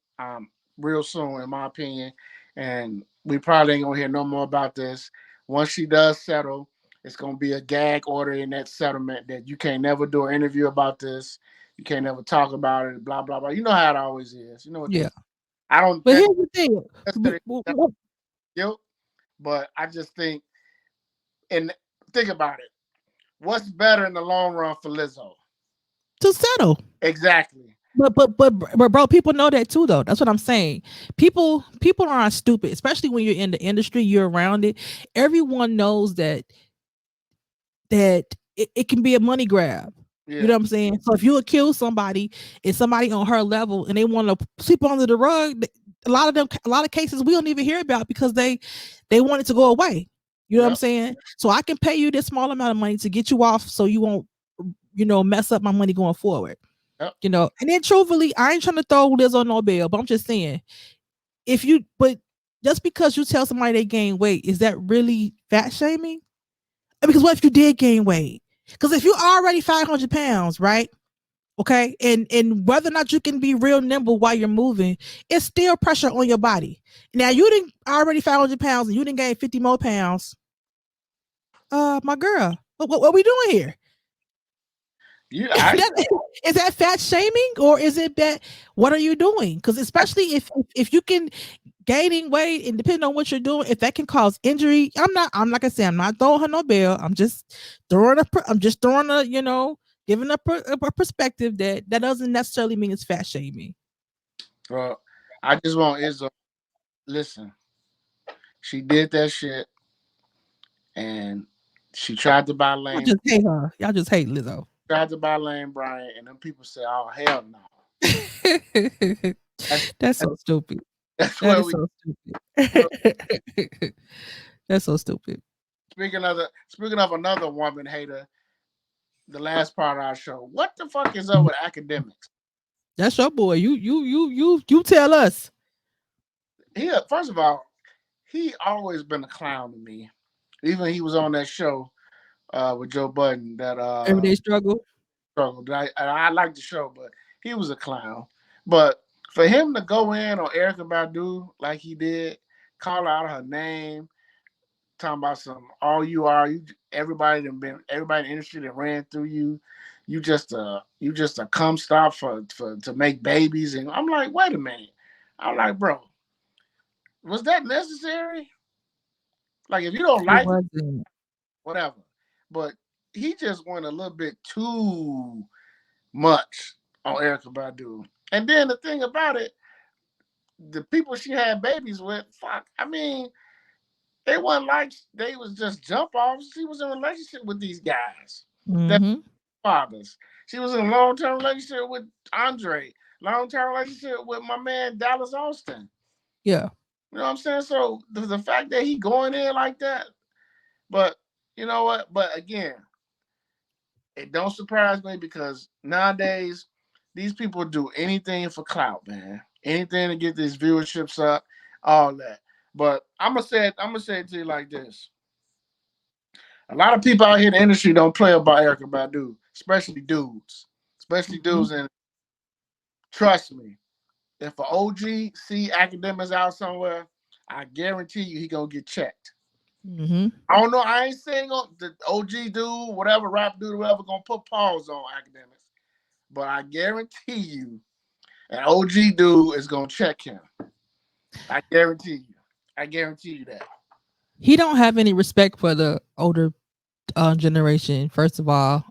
real soon, in my opinion, and we probably ain't gonna hear no more about this. Once she does settle, it's gonna be a gag order in that settlement that you can't never do an interview about this. You can't never talk about it. Blah blah blah. You know how it always is. You know what they.
yeah.
I don't
But here's the thing.
necessarily guilt, but I just think and think about it. What's better in the long run for Lizzo?
To settle.
Exactly.
But bro, people know that too though. That's what I'm saying. People aren't stupid, especially when you're in the industry, you're around it. Everyone knows that it can be a money grab. You know
Yeah.
what I'm saying? So if you accuse somebody and somebody on her level and they want to sweep under the rug, a lot of cases we don't even hear about because they want it to go away. You know what I'm
Yep.
saying? So I can pay you this small amount of money to get you off so you won't, mess up my money going forward.
Yep.
And then truthfully, I ain't trying to throw Liz on no bill, but I'm just saying, but just because you tell somebody they gain weight, is that really fat shaming? Because what if you did gain weight? Because if you're already 500 pounds, right? Okay, and whether or not you can be real nimble while you're moving, it's still pressure on your body. Now you didn't already 500 pounds and you didn't gain 50 more pounds. My girl, what we doing here?
You I
Is that fat shaming or is it that what are you doing? Because especially if you can gaining weight and depending on what you're doing, if that can cause injury, I'm like I said, I'm not throwing her no bill. I'm just throwing a, giving a perspective that doesn't necessarily mean it's fat shaming.
well, I just want Izzo. Listen, she did that shit, and she tried to buy
Y'all
Lane,
just hate her. Y'all just hate Lizzo.
tried to buy Lane Bryant, and then people say, "Oh hell no." That's
That's
that's,
so stupid.
that's
That
where
is
we.
so
You know,
stupid. That's so stupid.
speaking of another woman hater, the last part of our show. What the fuck is up with academics?
That's your boy. You tell us.
First of all, he always been a clown to me. Even he was on that show with Joe Budden that
Everyday struggle.
struggled. I like the show, but he was a clown. But for him to go in on Erykah Badu like he did, call out her name, talking about some all you are, everybody in the industry that ran through you. You just a cum stop for to make babies, and I'm like, wait a minute. I'm like, bro, was that necessary? Like, if you don't
It
like it,
wasn't.
whatever. But he just went a little bit too much on Erykah Badu. And then the thing about it, the people she had babies with, fuck. I mean, they wasn't like they was just jump offs. She was in a relationship with these guys. That
Mm-hmm.
fathers. She was in a long term relationship with Andre. Long term relationship with my man Dallas Austin.
Yeah.
You know what I'm saying? So the fact that he going in like that, but you know what? But again, it don't surprise me because nowadays these people do anything for clout, man. Anything to get these viewerships up, all that. But I'm gonna say it to you like this. A lot of people out here in the industry don't play about Erykah Badu, especially dudes. Especially
Mm-hmm.
dudes, and trust me, if an OG see academics out somewhere, I guarantee you he gonna get checked.
Mm-hmm.
I don't know. I ain't saying the OG dude, whatever rap dude, whoever gonna put pause on Academics, but I guarantee you, an OG dude is gonna check him. I guarantee you. I guarantee you that.
He don't have any respect for the older generation. First of all,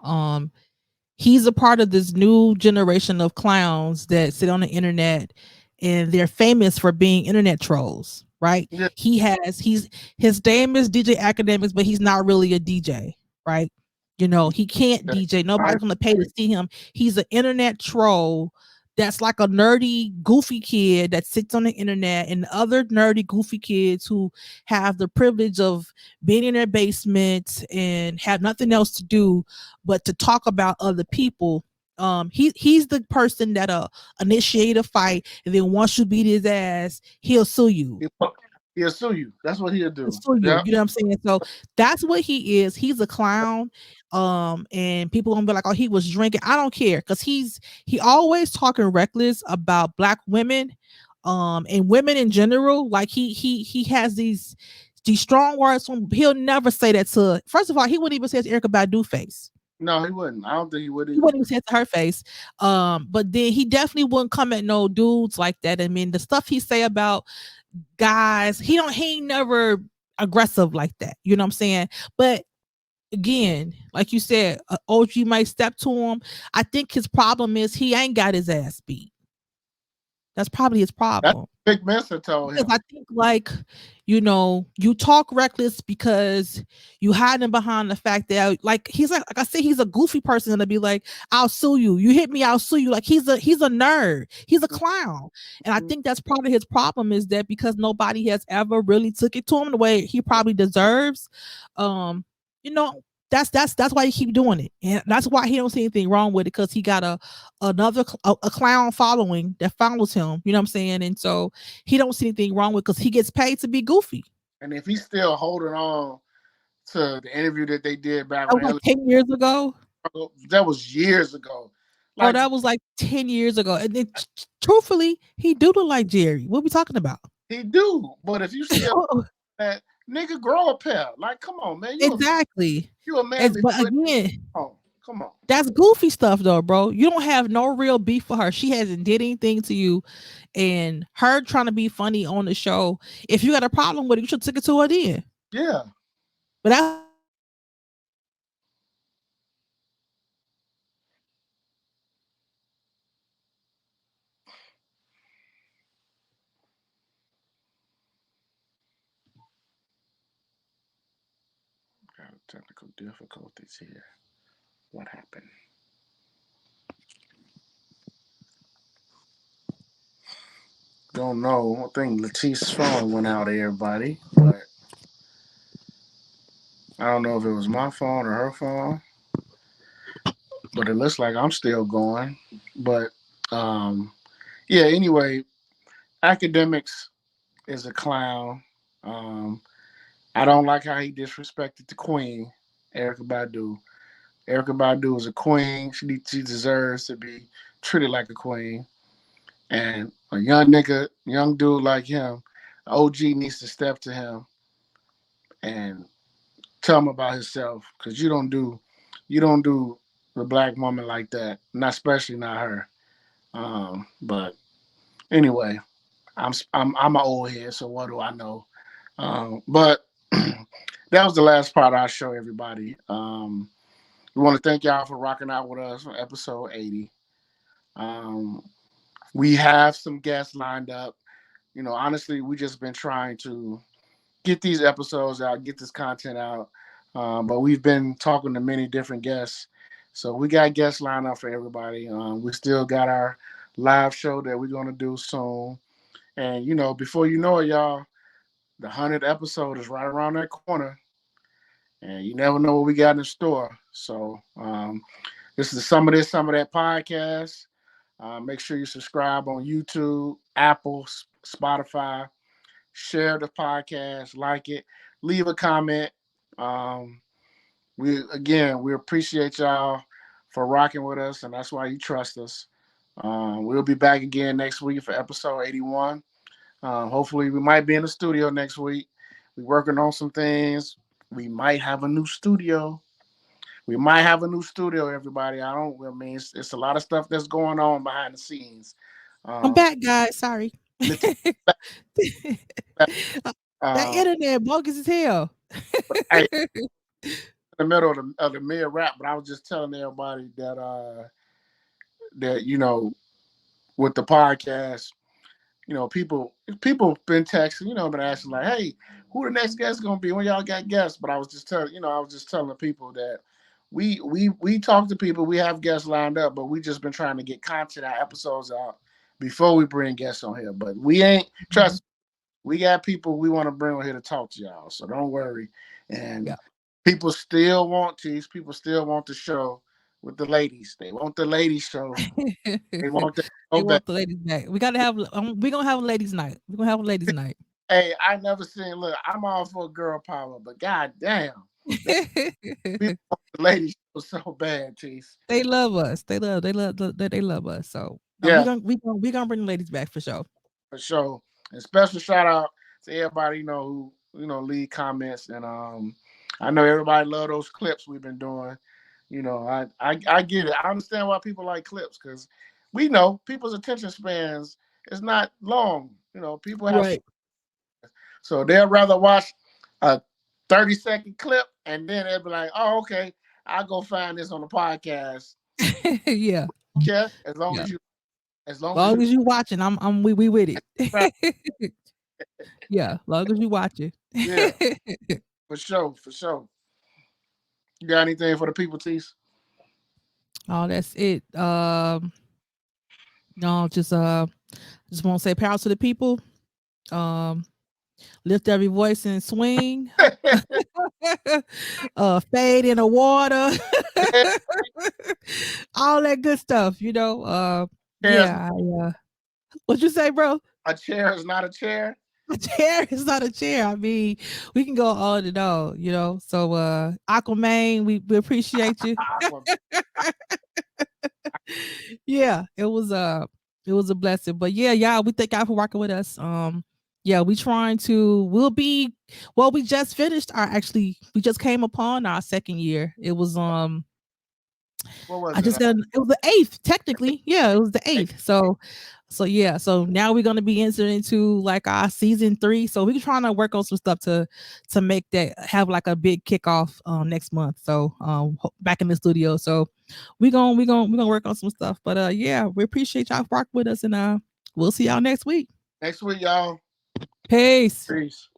he's a part of this new generation of clowns that sit on the internet, and they're famous for being internet trolls, right?
Yeah,
He's his name is DJ Academics, but he's not really a DJ, right? He can't
yeah.
DJ.
I
Nobody's gonna pay to see him. He's an internet troll that's like a nerdy, goofy kid that sits on the internet, and other nerdy, goofy kids who have the privilege of being in their basements and have nothing else to do but to talk about other people. He's the person that initiate a fight, and then once you beat his ass, he'll sue you.
he'll, he'll sue you. That's what he'll
He'll
do.
sue you.
Yeah.
You know what I'm saying? So that's what he is. He's a clown. And people gonna be like, oh, he was drinking. I don't care, because he always talking reckless about black women, and women in general. Like he has these strong words from. He'll never say that to. First of all, he wouldn't even say it to Erykah Badu face.
No, he wouldn't. I don't think he would
He
either.
wouldn't even say it to her face. But then he definitely wouldn't come at no dudes like that. I mean, the stuff he say about guys, he ain't never aggressive like that. You know what I'm saying? But again, like you said, OG might step to him. I think his problem is he ain't got his ass beat. That's probably his
That's
problem.
what Big Mister told
Because
him.
I think, like, you talk reckless because you hiding behind the fact that, like, he's like I said, he's a goofy person to be like, I'll sue you. You hit me, I'll sue you. Like, he's a nerd. He's a clown. And I think that's part of his problem, is that because nobody has ever really took it to him the way he probably deserves. You know, that's why he keep doing it, and that's why he don't see anything wrong with it, because he got a clown following that follows him. You know what I'm saying? And so he don't see anything wrong with, because he gets paid to be goofy.
And if he's still holding on to the interview that they did back
That was
when
like
Ellie,
10 years ago.
that was years ago.
Oh,
Like
that was like 10 years ago. And then, truthfully, he do look like Jerry. What we talking about?
he do, but if you still that nigga grow a pair, like come on, man,
Exactly.
you a manly
But
foot.
again,
Come on.
that's goofy stuff though, bro. You don't have no real beef for her. She hasn't did anything to you. And her trying to be funny on the show, if you got a problem with it, you should take it to her then.
Yeah,
But that's why he keep doing it. And I think that's part of his problem, is that
got technical difficulties here. What happened? Don't know. I think Latisse's phone went out, everybody, but I don't know if it was my phone or her phone. But it looks like I'm still going. But um, yeah. Anyway, academics is a clown. Um, I don't like how he disrespected the queen, Erykah Badu. Erykah Badu is a queen. She deserves to be treated like a queen. And a young nigga, young dude like him, OG needs to step to him and tell him about himself, because you don't do the black woman like that, not especially not her. But anyway, I'm an old head, so what do I know? But that was the last part I'll show everybody. We want to thank y'all for rocking out with us on episode 80. Um, we have some guests lined up. Honestly, we just been trying to get these episodes out, get this content out. But we've been talking to many different guests. So we got guests lined up for everybody. We still got our live show that we're going to do soon. And, before you know it, y'all, the 100th episode is right around that corner. And you never know what we got in the store. So this is Some of This, Some of That podcast. Make sure you subscribe on YouTube, Apple, Spotify. Share the podcast, like it, leave a comment. Um, we appreciate y'all for rocking with us, and that's why you trust us. We'll be back again next week for episode 81. Hopefully, we might be in the studio next week. We working on some things. We might have a new studio. We might have a new studio, everybody. I mean, it's a lot of stuff that's going on behind the scenes.
I'm
Um,
back, guys. Sorry.
that,
That
uh,
internet bogus as hell.
but hey, in the middle of the mid rap, but I was just telling everybody that with the podcast, people been texting, been asking like, hey, who the next guest gonna be when y'all got guests? But I was just telling the people that we talk to people, we have guests lined up, but we just been trying to get content, our episodes out before we bring guests on here. But we ain't trust. We got people we want to bring on here to talk to y'all, so don't worry. And
Yeah.
people still want teas. People still want the show with the ladies. They want the ladies show. They want that
They
so bad.
want the ladies back. We gotta have. We gonna have a ladies' night. We're gonna have a ladies' night.
Hey, I never seen. Look, I'm all for girl power, but god damn, they, people want the ladies show so bad, teas.
They love us. They love us. So
Yeah,
we gonna bring the ladies back for sure.
for sure. And special shout out to everybody who leave comments, and I know everybody love those clips we've been doing. I get it. I understand why people like clips, because we know people's attention spans is not long. People have,
Right.
so they'll rather watch a 30-second clip and then they'll be like, oh, okay, I'll go find this on the podcast.
Yeah.
Yeah, as long
Yeah.
as you as long as
Long
you
as you watching, we with
right.
it. Yeah. Long as you watching.
Yeah, for sure, for sure. You got anything for the people, Tease?
Oh, that's it. No, just want to say power to the people. Um, lift every voice and swing. Fade in the water. All that good stuff,
Chair's,
yeah. What you say, bro?
a chair is not a chair.
A chair is not a chair. I mean, we can go on and on, So Aquaman, we appreciate you. Yeah, it was a blessing. But yeah, y'all, we thank God for working with us. Yeah, we just finished we just came upon our second year. It was
What was
I just
it?
got it was the 8th, technically. Yeah, it was the 8th. So now we're gonna be entering into like our season 3. So we're trying to work on some stuff to make that have like a big kickoff next month. So back in the studio. So we're gonna work on some stuff. But yeah, we appreciate y'all for working with us, and we'll see y'all next week.
Next week, y'all.
Peace.
Peace.